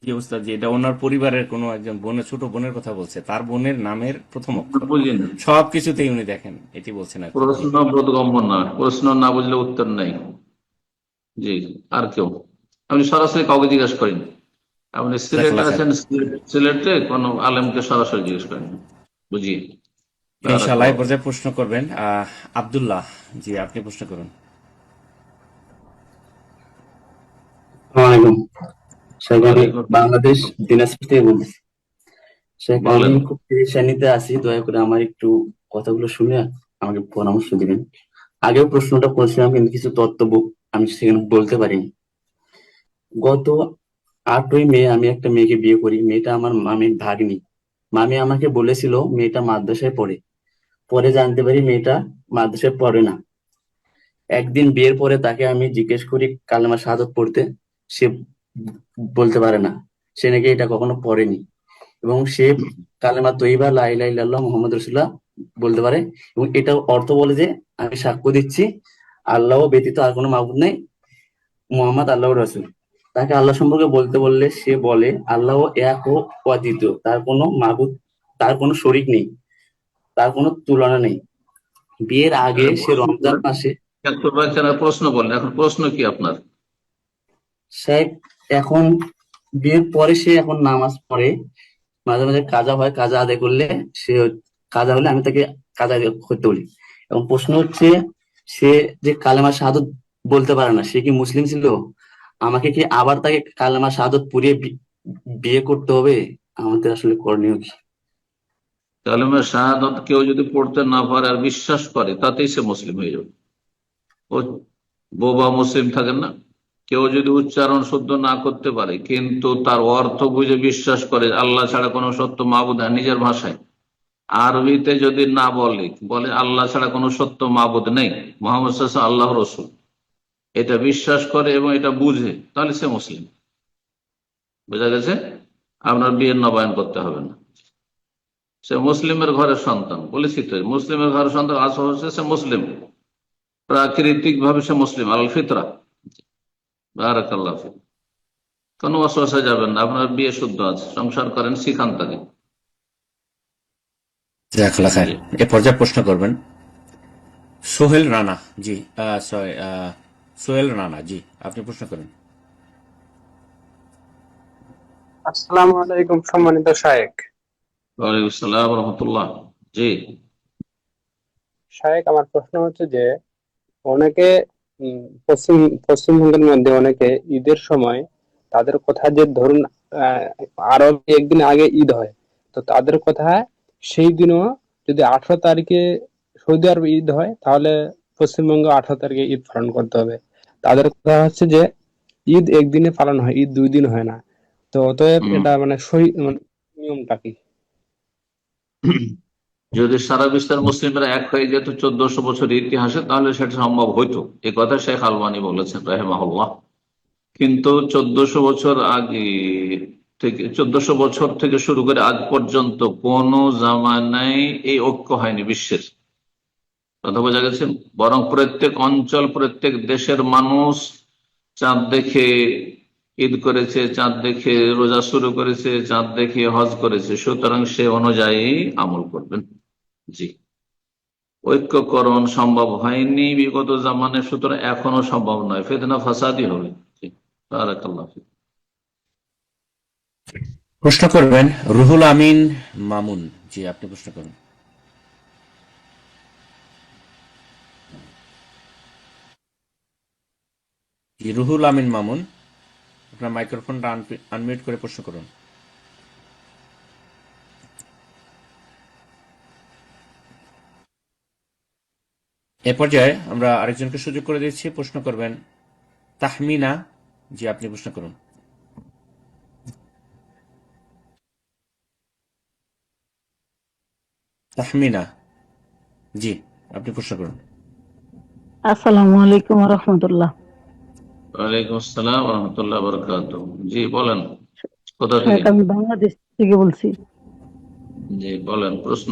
জি উস্তাদ, জি, এটা ওনার পরিবারের কোনো একজন বোনের, ছোট বোনের কথা বলছে, তার বোনের নামের প্রথম অক্ষর বুঝি না, সবকিছুতেই উনি দেখেন, এটি বলছেন আর কি। জি। প্রশ্ন বোধগম্য না, প্রশ্ন না বুঝলে উত্তর নেই। জি, আর কেউ? আপনি সরাসরি কাউকে জিজ্ঞেস করেন, আপনি সিলেটে জাজাকাল্লাহ খায়ের। আছেন, সিলেটে কোনো আলেমকে সরাসরি জিজ্ঞেস করেন, বুঝি। ইনশাআল্লাহ এই পর্যায়ে প্রশ্ন করবেন আব্দুল্লাহ। জি, আপনি প্রশ্ন করুন। আসসালামাইকুম। শেখ, আমি ওয়ালাইকুম বাংলাদেশ আসসালাম। দিনাজপুর থেকে বলছি। শেখ, আমি বলেন। খুব পেরেশানিতে আছি, দয়া করে আমার একটু কথাগুলো শুনে আমাকে পরামর্শ দিবেন। আগেও প্রশ্নটা করেছিলাম কিন্তু কিছু আমি সেখানে বলতে পারিনি। গত 8ই মে আমি একটা মেয়েকে বিয়ে করি। মেয়েটা আমার মামির ভাগ্নি। মামি আমাকে বলেছিল মেয়েটা মাদ্রাসায় পড়ে। পরে জানতে পারি মেয়েটা মাদ্রাসায় পড়ে না। একদিন বিয়ের পরে তাকে আমি জিজ্ঞেস করি কালেমা শাহাদাত পড়তে, সে বলতে পারে না, সে নাকি এটা কখনো পড়েনি। এবং সে কালেমা তৈবা লা ইলাহা ইল্লাল্লাহ মুহাম্মদ রাসূলুল্লাহ বলতে পারে, এবং এটার অর্থ বলে যে আমি সাক্ষ্য দিচ্ছি আল্লাহ ব্যতীত আর কোনো মাবুদ নেই, মুহাম্মদ আল্লাহর রাসূল। তাকে আল্লাহ সম্পর্কে বলতে বললে সে বলে আল্লাহ এক ও অদ্বিতীয়, তার কোনো মাবুদ, তার কোনো শরীক নেই, তার কোনো তুলনা নেই। বিয়ের আগে সে রমজান মাসে, প্রশ্ন বলেন, এখন প্রশ্ন কি আপনার? সে এখন বিয়ের পরে সে এখন নামাজ পড়ে, মাঝে মাঝে কাজা হয়, কাজা আদায় করলে সে, কাজা হলে আমি তাকে কাজা আদায় করতে বলি। এবং প্রশ্ন হচ্ছে, সে যে কালেমা শাহাদত বলতে পারে না, সে কি মুসলিম ছিল? আমাকে কি আবার তাকে কালেমা শাহাদত পড়িয়ে বিয়ে করতে হবে? আমাদের আসলে করণীয় কি? কালেমা শাহাদাত কেউ যদি পড়তে না পারে আর বিশ্বাস করে, তাতেই সে মুসলিম হয়ে যাবে। ও বোবা মুসলিম থাকেন না, কেউ যদি উচ্চারণ শুদ্ধ না করতে পারে কিন্তু তার অর্থ বুঝে বিশ্বাস করে আল্লাহ ছাড়া কোনো সত্য মাবুদ নেই, নিজের ভাষায় আরবিতে যদি না বলে, বলে আল্লাহ ছাড়া কোনো সত্য মাবুদ নেই, মোহাম্মদ সাল্লাল্লাহু আল্লাহ রসুল, এটা বিশ্বাস করে এবং এটা বুঝে, তাহলে সে মুসলিম। বোঝা গেছে? আপনার বিয়ের নবায়ন করতে হবে না, সে মুসলিমের ঘরের সন্তান। বলেছি তো, মুসলিমের ঘরের সন্তান আসল হচ্ছে সে মুসলিম, প্রাকৃতিক ভাবে সে মুসলিম, আল ফিতরা। বারাকাল্লাহ ফিক। কোনো অসুবিধা যাবেন না, আপনার বিয়ে শুদ্ধ আছে, সংসার করেন, শিখান তাকে। জাজাকাল্লাহ খায়ের। এ পর্যায়ে প্রশ্ন করবেন সোহেল রানা। জি, সরি, সোহেল রানা। জি, আপনি প্রশ্ন করেন। আসসালামু আলাইকুম সম্মানিত শায়েখ। ওয়ালাইকুম আসসালাম ওয়া রাহমাতুল্লাহ। জি। শায়েখ, আমার প্রশ্ন হচ্ছে যে অনেকে পশ্চিমবঙ্গের মধ্যে অনেকে ঈদের সময় তাদের কথা যে ধরুন আরো একদিন আগে ঈদ হয়, তো তাদের কথা সেই দিনও যদি 18 তারিখে সৌদি আরবে ঈদ হয় তাহলে পশ্চিমবঙ্গে 18 তারিখে ঈদ পালন করতে হবে। তাদের কথা হচ্ছে যে ঈদ একদিনে পালন হয়, ঈদ 2 দিন হয় না। তো অতএব এটা মানে মানে নিয়মটা কি? যদি সারা বিশ্বের মুসলিমরা এক হয়ে যেত 1400 বছরের ইতিহাসে, তাহলে সেটা সম্ভব হইতো। এ কথা শেখ আলবানী বলেছেন রাহিমাহুল্লাহ। কিন্তু 1400 বছর আগে থেকে, 1400 বছর থেকে শুরু করে আজ পর্যন্ত কোন জামানায় এই ঐক্য হয়নি বিশ্বের। কথা বোঝা গেছে? বরং প্রত্যেক অঞ্চল, প্রত্যেক দেশের মানুষ চাঁদ দেখে ঈদ করেছে, চাঁদ দেখে রোজা শুরু করেছে, চাঁদ দেখে হজ করেছে। সুতরাং সে অনুযায়ী আমল করবেন। জি, ঐক্যকরণ সম্ভব হয়নি বিগত জামানে, সুতরাং এখনো সম্ভব নয়, ফিতনা ফাসাদি হবে। জি, বারাকাল্লাহ ফিক। প্রশ্ন করবেন রুহুল আমিন মামুন। জি, আপনি প্রশ্ন করুন। জি, রুহুল আমিন মামুন, আপনার মাইক্রোফোনটা আনমিউট করে প্রশ্ন করুন। এ পর্যায়ে আমরা আরেকজনকে সুযোগ করে দিচ্ছি, প্রশ্ন করবেন তাহমিনা। জি, আপনি প্রশ্ন করুন। তাহমিনা, জি, আপনি প্রশ্ন করুন। আসসালামু আলাইকুম রহমতুল্লাহ। ওয়ালাইকুম আসসালাম রহমতুল্লাহ বারাকাতুহু। জি বলেন, কোথা থেকে? শেখ, আমি বাংলাদেশ থেকে বলছি। জি বলেন, প্রশ্ন।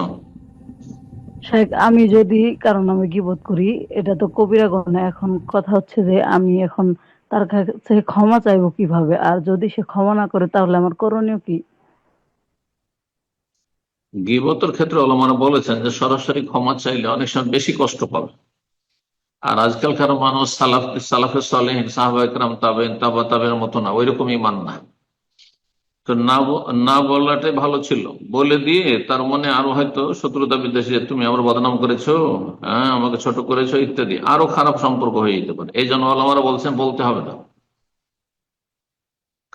শেখ, আমি যদি কারো নামে গীবত করি, এটা তো কবিরা গুনাহ। এখন কথা হচ্ছে যে আমি এখন তার কাছে ক্ষমা চাইবো কিভাবে, আর যদি সে ক্ষমা না করে তাহলে আমার করণীয় কি? গীবতের ক্ষেত্রে ওলামারা বলেছেন যে সরাসরি ক্ষমা চাইলে অনেক সময় বেশি কষ্ট পাবে। আর আজকালকার মানুষ সালাফে সালেহিন, সাহাবা ইকরাম, তাবেইন, তাবা তাবের মতো না, ওইরকম ইমান না। তো না বলাটাই ভালো ছিল। বলে দিয়ে তার মনে আরো হয়তো শত্রুতা বিদ্বেষী, যে তুমি আমার বদনাম করেছো, হ্যাঁ আমাকে ছোট করেছো ইত্যাদি, আরো খারাপ সম্পর্ক হয়ে যেতে পারে। এই জন্য ওলামারা বলছেন বলতে হবে না।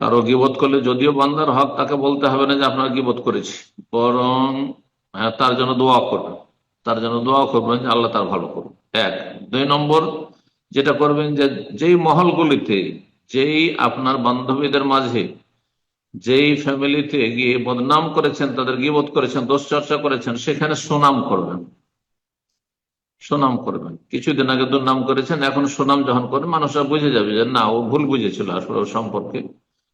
কারো গীবত করলে যদিও বান্দার হক, তাকে বলতে হবে না যে আপনার গীবত করেছি, বরং তার জন্য দোয়া করবেন, তার জন্য দোয়া করবেন যে আল্লাহ তার ভালো করুন। এক। 2 নম্বর যেটা করবেন, যে যেই মহলগুলিতে, যেই আপনার বান্ধবীদের মাঝে, যেই ফ্যামিলিতে গিয়ে বদনাম করেছেন, তাদের গীবত করেছেন, দোষ চর্চা করেছেন, সেখানে সুনাম করবেন। সুনাম করবেন। কিছুদিন আগে দুর্নাম করেছেন, এখন সুনাম যখন করবেন, মানুষরা বুঝে যাবে যে না, ও ভুল বুঝেছিল আসলে ওর সম্পর্কে,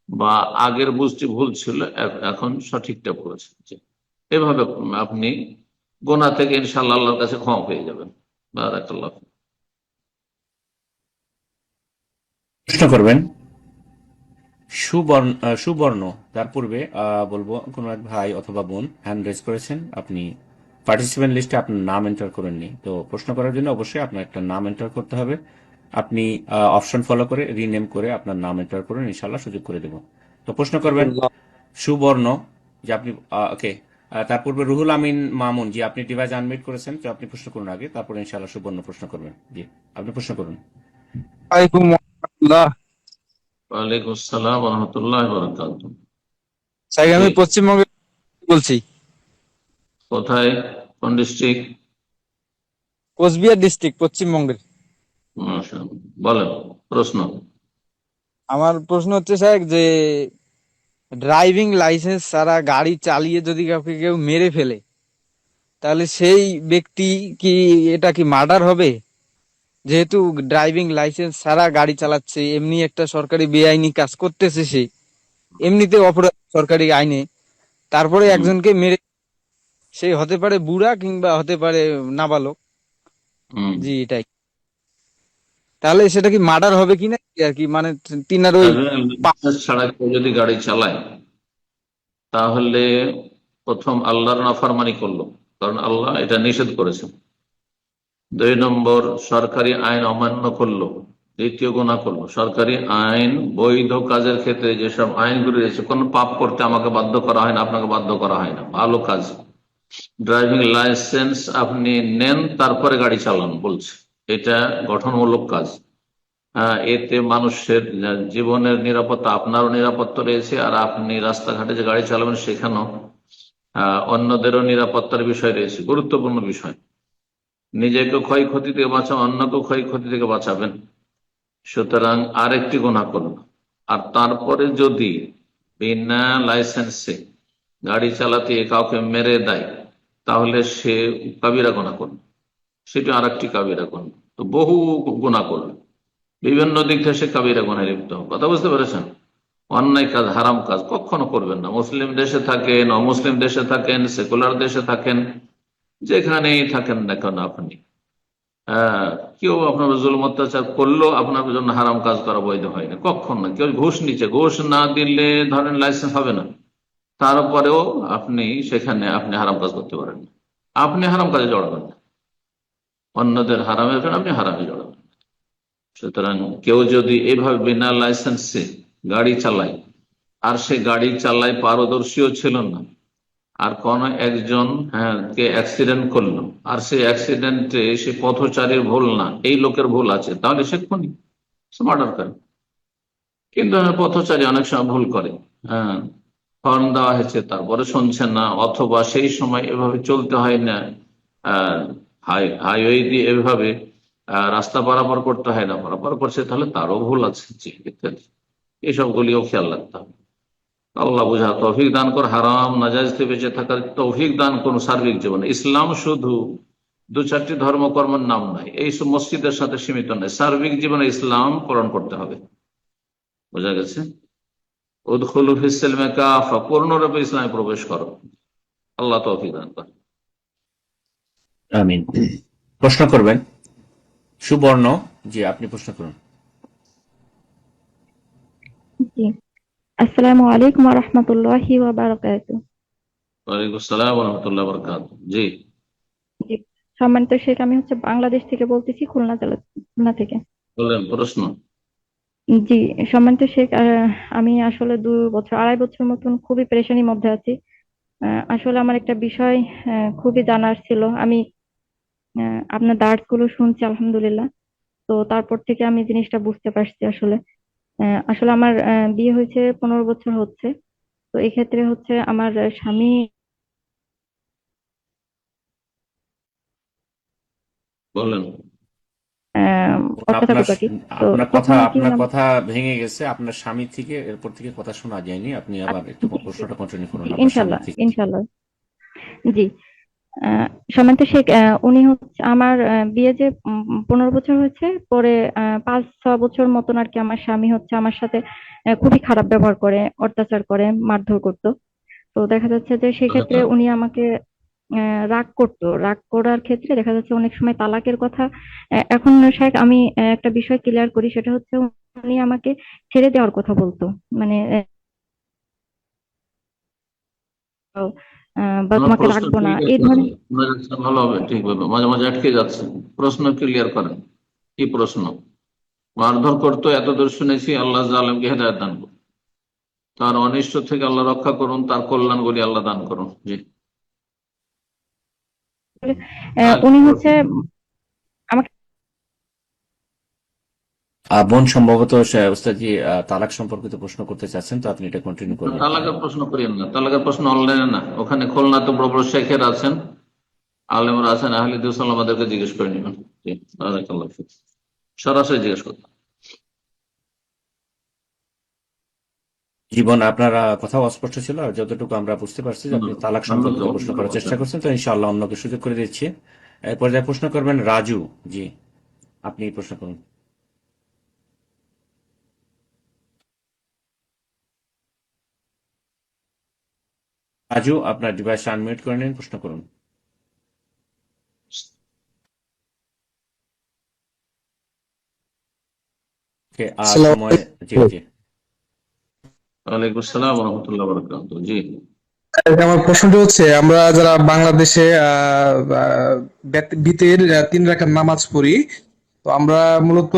বা আগের বুঝটি ভুল ছিল, এখন সঠিকটা বলেছে। এভাবে আপনি গোনা থেকে ইনশাআল্লাহ আল্লাহর কাছে ক্ষমা পেয়ে যাবেন। বারাকাল্লাহ। প্রশ্ন করবেন সুবর্ণ। তার পূর্বে বলবো, কোনো এক ভাই অথবা বোন হ্যান্ড রেজ করেছেন, আপনি পার্টিসিপেন্ট লিস্টে আপনার নাম এন্টার করেননি। তো প্রশ্ন করার জন্য অবশ্যই আপনার একটা নাম এন্টার করতে হবে। আপনি অপশন ফলো করে রিনেম করে আপনার নাম এন্টার করুন, ইনশাআল্লাহ সুযোগ করে দেব। তো প্রশ্ন করবেন সুবর্ণ, যে আপনি ওকে। তার পূর্বে রুহুল আমিন মামুন, জি আপনি ডিভাইস আনমিউট করেছেন, তো আপনি প্রশ্ন করুন আগে, তারপরে ইনশাআল্লাহ সুবর্ণ প্রশ্ন করবেন। জি, আপনি প্রশ্ন করুন। ওয়ালাইকুম আসসালাম রহমতুল্লাহ বারাকাতুহু। আমি পশ্চিমবঙ্গে বলছি। কোথায়, কোন ডিস্ট্রিক্ট? কোচবিহার ডিস্ট্রিক্ট, পশ্চিমবঙ্গের। বলেন প্রশ্ন। আমার প্রশ্ন হচ্ছে স্যার, যে ড্রাইভিং লাইসেন্স ছাড়া গাড়ি চালিয়ে যদি কাউকে কেউ মেরে ফেলে, তাহলে সেই ব্যক্তি কি, এটা কি মার্ডার হবে? যেহেতু ড্রাইভিং লাইসেন্স ছাড়া গাড়ি চালাচ্ছে, এমনি একটা সরকারি বেআইনি কাজ করতেছে, সে এমনিতে অপরাধ সরকারি আইনে, তারপরে একজনকে মেরে, সে হতে পারে বুড়া কিংবা হতে পারে নাবালক। জি, এটাই। তাহলে সেটা কি মার্ডার হবে কিনা আর কি, মানে তিনার ওই ছাড়া কেউ যদি গাড়ি চালায়, তাহলে প্রথম আল্লাহর নাফরমানি করলো, কারণ আল্লাহ এটা নিষেধ করেছেন। 2 নম্বর সরকারি আইন অমান্য করলো। 3য় গুনাহ করলো। সরকারি আইন, বৈধ কাজের ক্ষেত্রে যেসব আইনগুলি রয়েছে, কোন পাপ করতে আমাকে বাধ্য করা হয় না, আপনাকে বাধ্য করা হয় না, ভালো কাজ। ড্রাইভিং লাইসেন্স আপনি নেন, তারপরে গাড়ি চালান বলছে, এটা গঠনমূলক কাজ। এতে মানুষের জীবনের নিরাপত্তা, আপনারও নিরাপত্তা রয়েছে, আর আপনি রাস্তাঘাটে যে গাড়ি চালাবেন সেখানেও অন্যদেরও নিরাপত্তার বিষয় রয়েছে, গুরুত্বপূর্ণ বিষয়। নিজেকে ক্ষয়ক্ষতি থেকে বাঁচান, অন্যকেও ক্ষয়ক্ষতি থেকে বাঁচাবেন। সুতরাং আরেকটি গুনাহ করল, আর তারপরে যদি বিনা লাইসেন্সে গাড়ি চালাতে কাউকে মেরে দেয় তাহলে সে কাবিরা গুনাহ করল, সেটা আরেকটি কাবিরা গুনাহ। তো বহু গুনাহ করল, বিভিন্ন দিক থেকে সে কাবিরা গুনাহে লিপ্ত হবে। কথা বুঝতে পেরেছেন? অন্যায় কাজ, হারাম কাজ কখনো করবেন না। মুসলিম দেশে থাকেন, অমুসলিম দেশে থাকেন, সেকুলার দেশে থাকেন, যেখানেই থাকেন না কেন আপনি, কেউ আপনার জুলুম অত্যাচার করলো আপনার জন্য হারাম কাজ করা বৈধ হয় না, কখন না। কেউ ঘুষ নিচ্ছে, ঘুষ না দিলে ধরেন লাইসেন্স হবে না, তারপরেও আপনি সেখানে আপনি হারাম কাজ করতে পারেন না। আপনি হারাম কাজে জড়াবেন না, অন্যদের হারামের জন্য আপনি হারামে জড়াবেন। সুতরাং কেউ যদি এভাবে বিনা লাইসেন্সে গাড়ি চালায়, আর সে গাড়ি চালায় পারদর্শীও ছিল না, আর কোন একজন কে অ্যাক্সিডেন্ট করলো, আর সেই অ্যাক্সিডেন্টে সে পথচারীর ভুল না, এই লোকের ভুল আছে, তাহলে সে খুনি, সে মার্ডার করে। কিন্তু পথচারী অনেক সময় ভুল করে, হর্ন দেওয়া হয়েছে তারপরে শুনছে না, অথবা সেই সময় এভাবে চলতে হয় না, হাইওয়ে দিয়ে এভাবে রাস্তা পারাপার করতে হয় না, পারাপার করছে, তাহলে তারও ভুল আছে, ইত্যাদি। এইসবগুলিও খেয়াল রাখতে হবে। আল্লাহ বুঝা তৌফিক দান কর, হারাম নাজাইজ থেকে বেঁচে থাকার তৌফিক দান করুন সার্বিক জীবনে। ইসলাম শুধু 2-4টি ধর্মকর্মের নাম নাই, এই সব মসজিদের সাথে সীমিত নয়, সার্বিক জীবনে ইসলাম পালন করতে হবে। বোঝা গেছে? উদখুলু ফিস সিলমি কাফা, পূর্ণরূপে ইসলামে প্রবেশ করো। আল্লাহ তৌফিক দান করেন। আমিন। প্রশ্ন করবেন সুবর্ণ জি, আপনি প্রশ্ন করুন। জি, আসসালামু আলাইকুম ওয়া রাহমাতুল্লাহি ওয়া বারাকাতুহু। ওয়ালাইকুম আসসালাম ওয়া রাহমাতুল্লাহি ওয়া বারাকাতুহু। জি, জি, সম্মানিত শেখ, আমি বাংলাদেশ থেকে বলতেছি, খুলনা থেকে। বলেন প্রশ্ন। জি, সম্মানিত শেখ, আমি আসলে 2 বছর 2.5 বছর মতন খুবই পেরেশানির মধ্যে আছি। আসলে আমার একটা বিষয় খুবই জানার ছিল। আমি আপনার দার্স গুলো শুনছি আলহামদুলিল্লাহ। তো তারপর থেকে আমি জিনিসটা বুঝতে পারছি আসলে। আসলে আমার বিয়ে হয়েছে 15 বছর হচ্ছে। তো এক্ষেত্রে আমার স্বামী বলেন। অত্যাচার তো আপনার কথা ভেঙে গেছে, আপনার স্বামী থেকে, এরপর থেকে কথা শোনা যায়নি। আপনি আবার একটু প্রশ্নটা কন্টিনিউ করুন। আপনার স্বামী থেকে। ইনশাল্লাহ। জি, সম্মানিত শেখ, উনি আমার বিয়ে যে 15 বছর হয়েছে, পরে 5-6 বছর মতন আর কি আমার স্বামী আমার সাথে খুবই খারাপ ব্যবহার করে, অত্যাচার করে, মারধর করতো। তো দেখা যাচ্ছে যে সেক্ষেত্রে উনি আমাকে রাগ করতো। রাগ করার ক্ষেত্রে দেখা যাচ্ছে অনেক সময় তালাকের কথা। এখন শেখ, আমি একটা বিষয় ক্লিয়ার করি, সেটা হচ্ছে উনি আমাকে ছেড়ে দেওয়ার কথা বলতো, মানে বা তোমাকে রাখবো না, এই ধরনের। ভালো হবে, ঠিক হবে। মাঝে মাঝে আটকে যাচ্ছে, প্রশ্ন ক্লিয়ার করেন। কি প্রশ্ন? মারধর করতো এতদূর শুনেছি, আল্লাহ জালেমকে হেদায়েত দান করুন, তার অনিষ্ট থেকে আল্লাহ রক্ষা করুন, তার কল্যাণগুলি আল্লাহ দান করুন। জি, উনি আমাকে বোন সম্ভবত ওস্তাদজি তালাক সম্পর্কিত প্রশ্ন করতে চাচ্ছেন, তো আপনি এটা কন্টিনিউ করবেন। তালাকের প্রশ্ন করিয়েন না, তালাকের প্রশ্ন অনলাইনে না, ওখানে খুলনা তো বড় বড় শেখের আছেন, আলেমরা আছেন, আহলে হাদিস আমাদেরকে জিজ্ঞেস করে নেবেন। জি, বারাকাল্লাহ ফিক। সরাসরি জিজ্ঞেস করতে। জীবন, আপনার কথা অস্পষ্ট ছিল, আর যতটুকু আমরা বুঝতে পারছি যে আপনি তালাক সম্পর্কিত প্রশ্ন করার চেষ্টা করছেন, তো ইনশাআল্লাহ অন্যকে সুযোগ করে দিচ্ছি। এরপর যা প্রশ্ন করবেন রাজু জি, আপনি প্রশ্ন করুন। রাজু, আপনার ডিভাইস আনমিউট করে নিন, প্রশ্ন করুন। জি জি, ওয়ালাইকুম আসসালাম ওয়া রাহমাতুল্লাহি ওয়া বারাকাতুহু। জি, আমার প্রশ্নটা হচ্ছে, আমরা যারা বাংলাদেশে বিতের 3 রাকাত নামাজ পড়ি, তো আমরা মূলত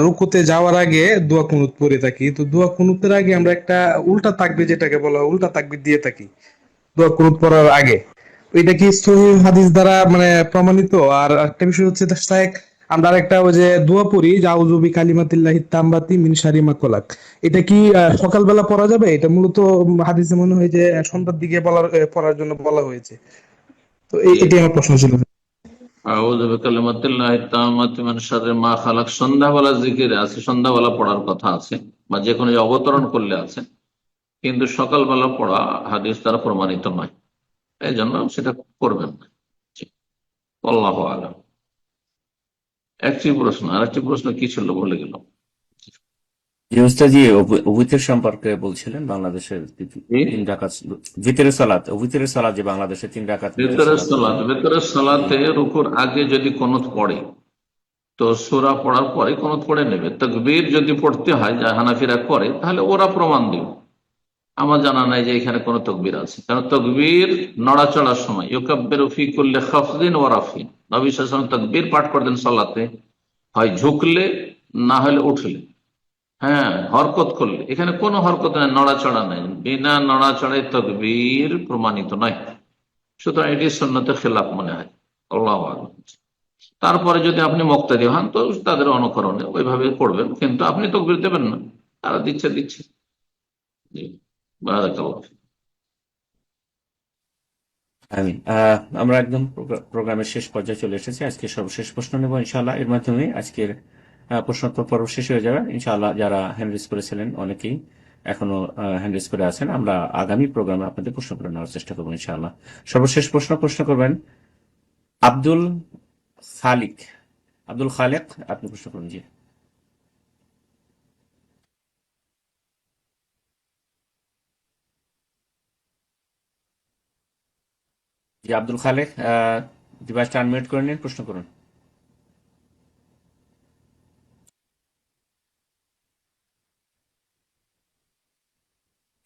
রুকুতে যাওয়ার আগে দোয়া কুনুত পড়ে থাকি। তো দোয়া কুনুতের আগে আমরা একটা উল্টা তাকবীর, যেটাকে বলা হয় উল্টা তাকবীর, দিয়ে থাকি দোয়া কুনুত পড়ার আগে। তো এটা কি সহিহ হাদিস দ্বারা মানে প্রমাণিত? আর একটা বিষয় হচ্ছে শায়েখ, আমরা আরেকটা ওই যে দোয়া পড়ি যে আউযু বিকালিমাতিল্লাহি তাম্মাতি মিন শাররি মা খলাক, এটা কি সকালবেলা পড়া যাবে? এটা মূলত হাদিসে মনে হয় যে সন্ধ্যার দিকে পড়ার জন্য বলা হয়েছে। তো এটাই আমার প্রশ্ন ছিল। আউযু বিকালিমাতিল্লাহি তাম্মাতি মিন শাররি মা খালাক সন্ধ্যাবেলা জিকির আছে, সন্ধ্যাবেলা পড়ার কথা আছে, বা যে কোনো অবতরণ করলে আছে, কিন্তু সকালবেলা পড়া হাদিস দ্বারা প্রমাণিত নয়, এই জন্য সেটা করবেন না। আল্লাহু আলাম। একটি প্রশ্ন, আর একটি প্রশ্ন কি ছিল বলে গেল। জি উস্তাদজি, অভিতের সম্পর্কে বলছিলেন বাংলাদেশের 3 রাকাত ভিতরের সালাত, অভিতের সালাত যে বাংলাদেশে 3 রাকাত ভেতরের সালাতে রুকুর আগে যদি কোনত পড়ে তো সূরা পড়ার পরে কোনত পড়ে নেবে। তাকবীর যদি পড়তে হয়, যা হানাফিরা করে, তাহলে ওরা প্রমাণ দিবে। আমার জানা নাই যে এখানে কোনো তকবীর আছে, কারণ তকবীর নড়াচড়ার সময় ইউকাব্বিরু ফি কুল্লি খাফদিন ওয়া রাফিন, নবী সাল্লাল্লাহু আলাইহি ওয়াসাল্লাম তাকবীর পাঠ করতেন সালাতে, হয় ঝুঁকলে না হলে উঠলে, হ্যাঁ হরকত করলে। এখানে কোনো হরকত নাই, নড়াচড়া নাই, বিনা নড়াচড়ায় তকবীর প্রমাণিত নয়। সুতরাং এটি সুন্নতের খেলাফ মনে হয়। আল্লাহু আকবার। তারপরে যদি আপনি মুক্তাদি হন তো তাদের অনুকরণে ওইভাবে পড়বেন, কিন্তু আপনি তকবীর দেবেন না, তারা দিচ্ছে। জি, বারাকাল্লাহ। আমিন। আমরা একদম প্রোগ্রামের শেষ পর্যায়ে চলে এসেছি। আজকে সর্বশেষ প্রশ্ন নেব ইনশাআল্লাহ। এর মাধ্যমে আজকের প্রশ্নোত্তর পর্ব শেষ হয়ে যাবে ইনশাআল্লাহ। যারা হ্যান্ড রেজ করেছিলেন অনেকেই এখনো হ্যান্ড রেজ করে আছেন, আমরা আগামী প্রোগ্রামে আপনাদের প্রশ্ন করে নেওয়ার চেষ্টা করবো ইনশাআল্লাহ। সর্বশেষ প্রশ্ন করবেন আব্দুল খালেক, আপনি প্রশ্ন করুন। জি জি আব্দুল খালেক, ডিভাইসটা আনমিউট করে নিন, প্রশ্ন করুন।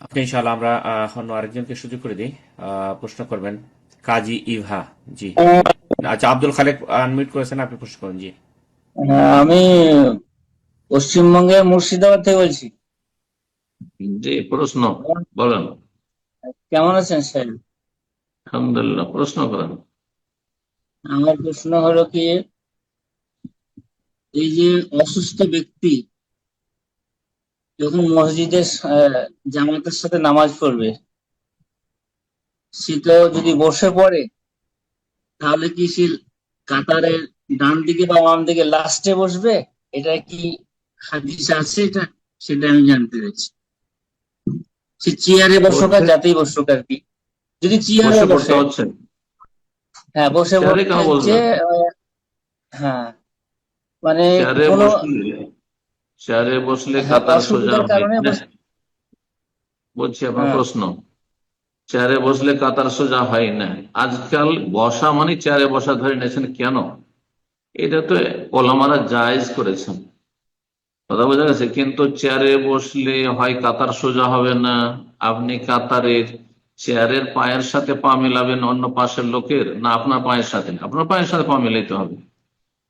আপনি ইনশাআল্লাহ, আমরা অন্য আরেকজনকে সুযোগ করে দিই, প্রশ্ন করবেন কাজী ইভা। জি আচ্ছা, আব্দুল খালেক আনমিউট করেছেন, আপনি প্রশ্ন করুন। জি আমি পশ্চিমবঙ্গের মুর্শিদাবাদ থেকে বলছি। জি প্রশ্ন বলেন। কেমন আছেন স্যার? আলহামদুলিল্লাহ, প্রশ্ন করেন। আমার প্রশ্ন হলো কি, এই যে অসুস্থ ব্যক্তি যখন মসজিদে জামাতের সাথে নামাজ পড়বে, সে তো যদি বসে পড়ে, তাহলে কি সে কাতারের ডান দিকে বা বাম দিকে লাস্টে বসবে? এটা কি হাদিস আছে? এটা সেটা আমি জানতে চাইছি। সে চেয়ারে বসুক আর যাতেই বসুক আর কি, যদি চেয়ারে বসে, হ্যাঁ বসে পড়তে হচ্ছে, হ্যাঁ মানে চেয়ারে বসলে কাতার সোজা হয় কারণে না। বলছি আপনার প্রশ্ন, চেয়ারে বসলে কাতার সোজা হয় না। আজকাল বসা মানে চেয়ারে বসা ধরে নিয়েছেন কেন? এটা তো ওলামারা জায়েজ করেছেন, কথা বোঝা গেছে। কিন্তু চেয়ারে বসলে হয় কাতার সোজা হবে না, আপনি কাতারের চেয়ারের পায়ের সাথে পা মেলাবেন অন্য পাশের লোকের, না আপনার পায়ের সাথে? আপনার পায়ের সাথে পা মেলাইতে হবে।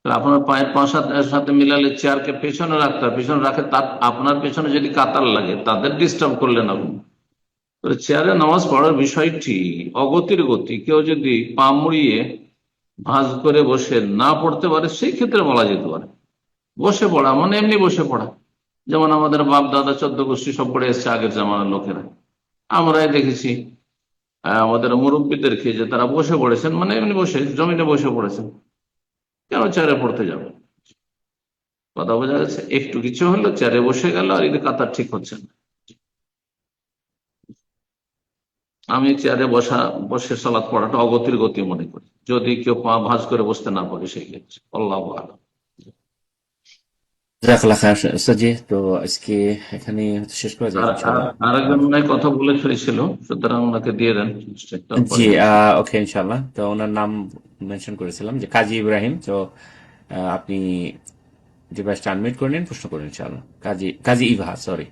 আপনার পায়ের পা সাথে মিলালে চেয়ারকে পেছনে রাখতে হবে, পেছনে রাখে তার আপনার পেছনে যদি কাতার লাগে তাদের ডিস্টার্ব করলেন আপনি। চেয়ারে নামাজ পড়ার বিষয়টি অগতির গতি, কেউ যদি পা মুড়িয়ে ভাঁজ করে বসে না পড়তে পারে, সেই ক্ষেত্রে বলা যেতে পারে বসে পড়া মানে এমনি বসে পড়া, যেমন আমাদের বাপ দাদা 14 গোষ্ঠী সব পড়ে এসছে আগের জামানার লোকেরা। আমরাই দেখেছি আমাদের মুরব্বীদেরকে যে তারা বসে পড়েছেন, মানে এমনি বসে জমিনে বসে পড়েছেন, কেন চেয়ারে পড়তে যাবে? কথা বোঝা গেছে। একটু কিছু হলো চেয়ারে বসে গেল, আর এদের কাতার ঠিক হচ্ছে না। আমি চেয়ারে বসে সালাত পড়াটা অগতির গতি মনে করি, যদি কেউ পা ভাঁজ করে বসতে না পারে সেই ক্ষেত্রে। আল্লাহু আলাম। তো আজকে এখানে শেষ করা যায়। আরেকজন মনে হয় কথা বলে ফেলেছিল, সুতরাং ওনাকে দিয়ে দেন। জি ওকে ইনশাআল্লাহ। তো ওনার নাম মেনশন করেছিলাম যে কাজী ইব্রাহিম। তো আপনি ডিভাইসটা আনমিউট করে নিন, প্রশ্ন করুন ইনশাআল্লাহ। কাজী ইভা, সরি।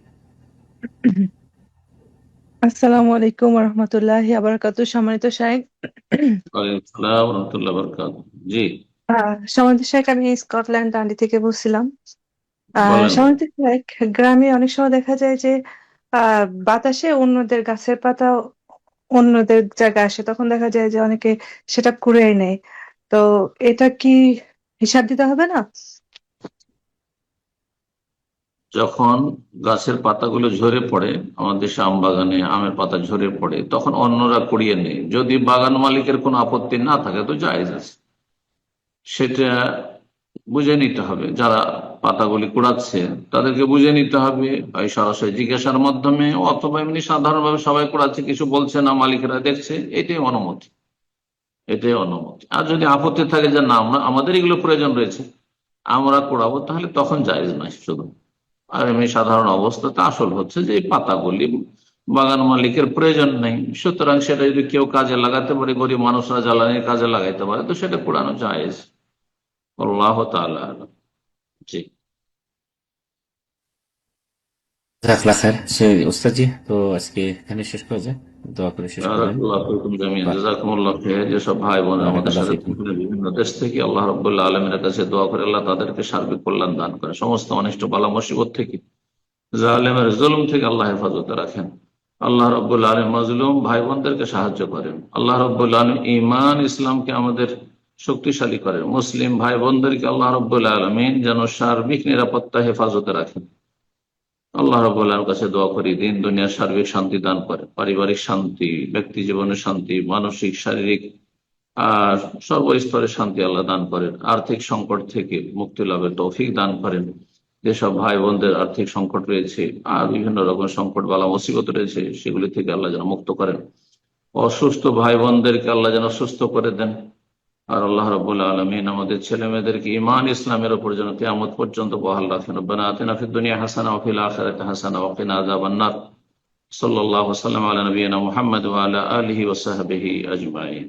আসসালামু আলাইকুম ওয়া রাহমাতুল্লাহি ওয়া বারাকাতুহু। সম্মানিত শাইখ, ওয়ালাইকুম আসসালাম ওয়া রাহমাতুল্লাহি ওয়া বারাকাতুহু। জি সম্মানিত শাইখ, আমি স্কটল্যান্ড ডান্ডি থেকে বলছিলাম। সম্মানিত শাইখ, গ্রামে অনেক সময় দেখা যায় যে বাতাসে অন্যদের গাছের পাতা অন্যদের জায়গায় আসে, তখন দেখা যায় যে অনেকে সেটা কুড়িয়ে নেয়। তো এটা কি হিসাব দিতে হবে না? যখন গাছের পাতাগুলো ঝরে পড়ে, আমাদের দেশে আম বাগানে আমের পাতা ঝরে পড়ে, তখন অন্যরা কুড়িয়ে নেয়। যদি বাগান মালিকের কোনো আপত্তি না থাকে তো জায়েজ আছে, সেটা বুঝে নিতে হবে। যারা পাতাগুলি কুড়াচ্ছে তাদেরকে বুঝে নিতে হবে, হয় সরাসরি জিজ্ঞাসার মাধ্যমে অথবা এমনি সাধারণভাবে সবাই কুড়াচ্ছে, কিছু বলছে না, মালিকেরা দেখছে, এটাই অনুমতি, এটাই অনুমতি। আর যদি আপত্তি থাকে যে না আমাদের এগুলো প্রয়োজন রয়েছে, আমরা কুড়াবো, তাহলে তখন জায়েজ নয় শুধু। আর এমনি সাধারণ অবস্থাতে আসল হচ্ছে যে এই পাতাগুলি বাগান মালিকের প্রয়োজন নেই, সুতরাং সেটা যদি কেউ কাজে লাগাতে পারে, গরিব মানুষরা জ্বালানির কাজে লাগাইতে পারে, তো সেটা কুড়ানো জায়েজ। আল্লাহ তাআলা আ'লাম। জি, জাযাকাল্লাহ খায়ের। সেই ওস্তাদজি, তো আজকে এখানে শেষ করা যায়, দোয়া করে শেষ করবেন। বারাকাল্লাহু ফিকুম জামিআন। জাযাকুমুল্লাহ খাইর। যেসব ভাই বোন আমাদের সাথে বিভিন্ন দেশ থেকে, আল্লাহ রাব্বুল আলামিনের কাছে দোয়া করে আল্লাহ তাদেরকে সার্বিক কল্যাণ দান করে, সমস্ত অনিষ্ট বালা মুসিবত থেকে, জালেমের জুলুম থেকে আল্লাহ হেফাজতে রাখেন। আল্লাহ রাব্বুল আলামিন মাজলুম ভাই বোনদেরকে সাহায্য করেন। আল্লাহ রাব্বুল আলামিন ঈমান ইসলামকে আমাদের শক্তিশালী করেন। মুসলিম ভাই বোনদেরকে আল্লাহ রাব্বুল আলামিন যেন সার্বিক নিরাপত্তা হেফাজতে রাখেন। আল্লাহ রাব্বুল আলামিনের কাছে দোয়া করি দিন দুনিয়ার সার্বিক শান্তি দান করে, পারিবারিক শান্তি, ব্যক্তি জীবনের শান্তি, মানসিক শারীরিক আর সর্বস্তরের শান্তি আল্লাহ দান করেন। আর্থিক সংকট থেকে মুক্তি লাভের তৌফিক দান করেন। যেসব ভাই বোনদের আর্থিক সংকট রয়েছে আর বিভিন্ন রকম সংকট বালা মুসিবত রয়েছে, সেগুলি থেকে আল্লাহ যেন মুক্ত করেন। অসুস্থ ভাই বোনদেরকে আল্লাহ যেন সুস্থ করে দেন। আর আল্লাহ রাব্বুল আলামিন আমাদের ছেলে মেয়েদেরকে ঈমান ইসলামের উপর যেন কিয়ামত পর্যন্ত বহাল রাখেন। রব্বানা আতিনা ফিদ দুনিয়া হাসানাহ ওয়া ফিল আখিরাতি হাসানাহ ওয়া কিনা আযাবান নার। সাল্লাল্লাহু আলা নবিয়িনা মুহাম্মদ ওয়া আলা আলিহি ওয়া সাহবিহি আজমাইন।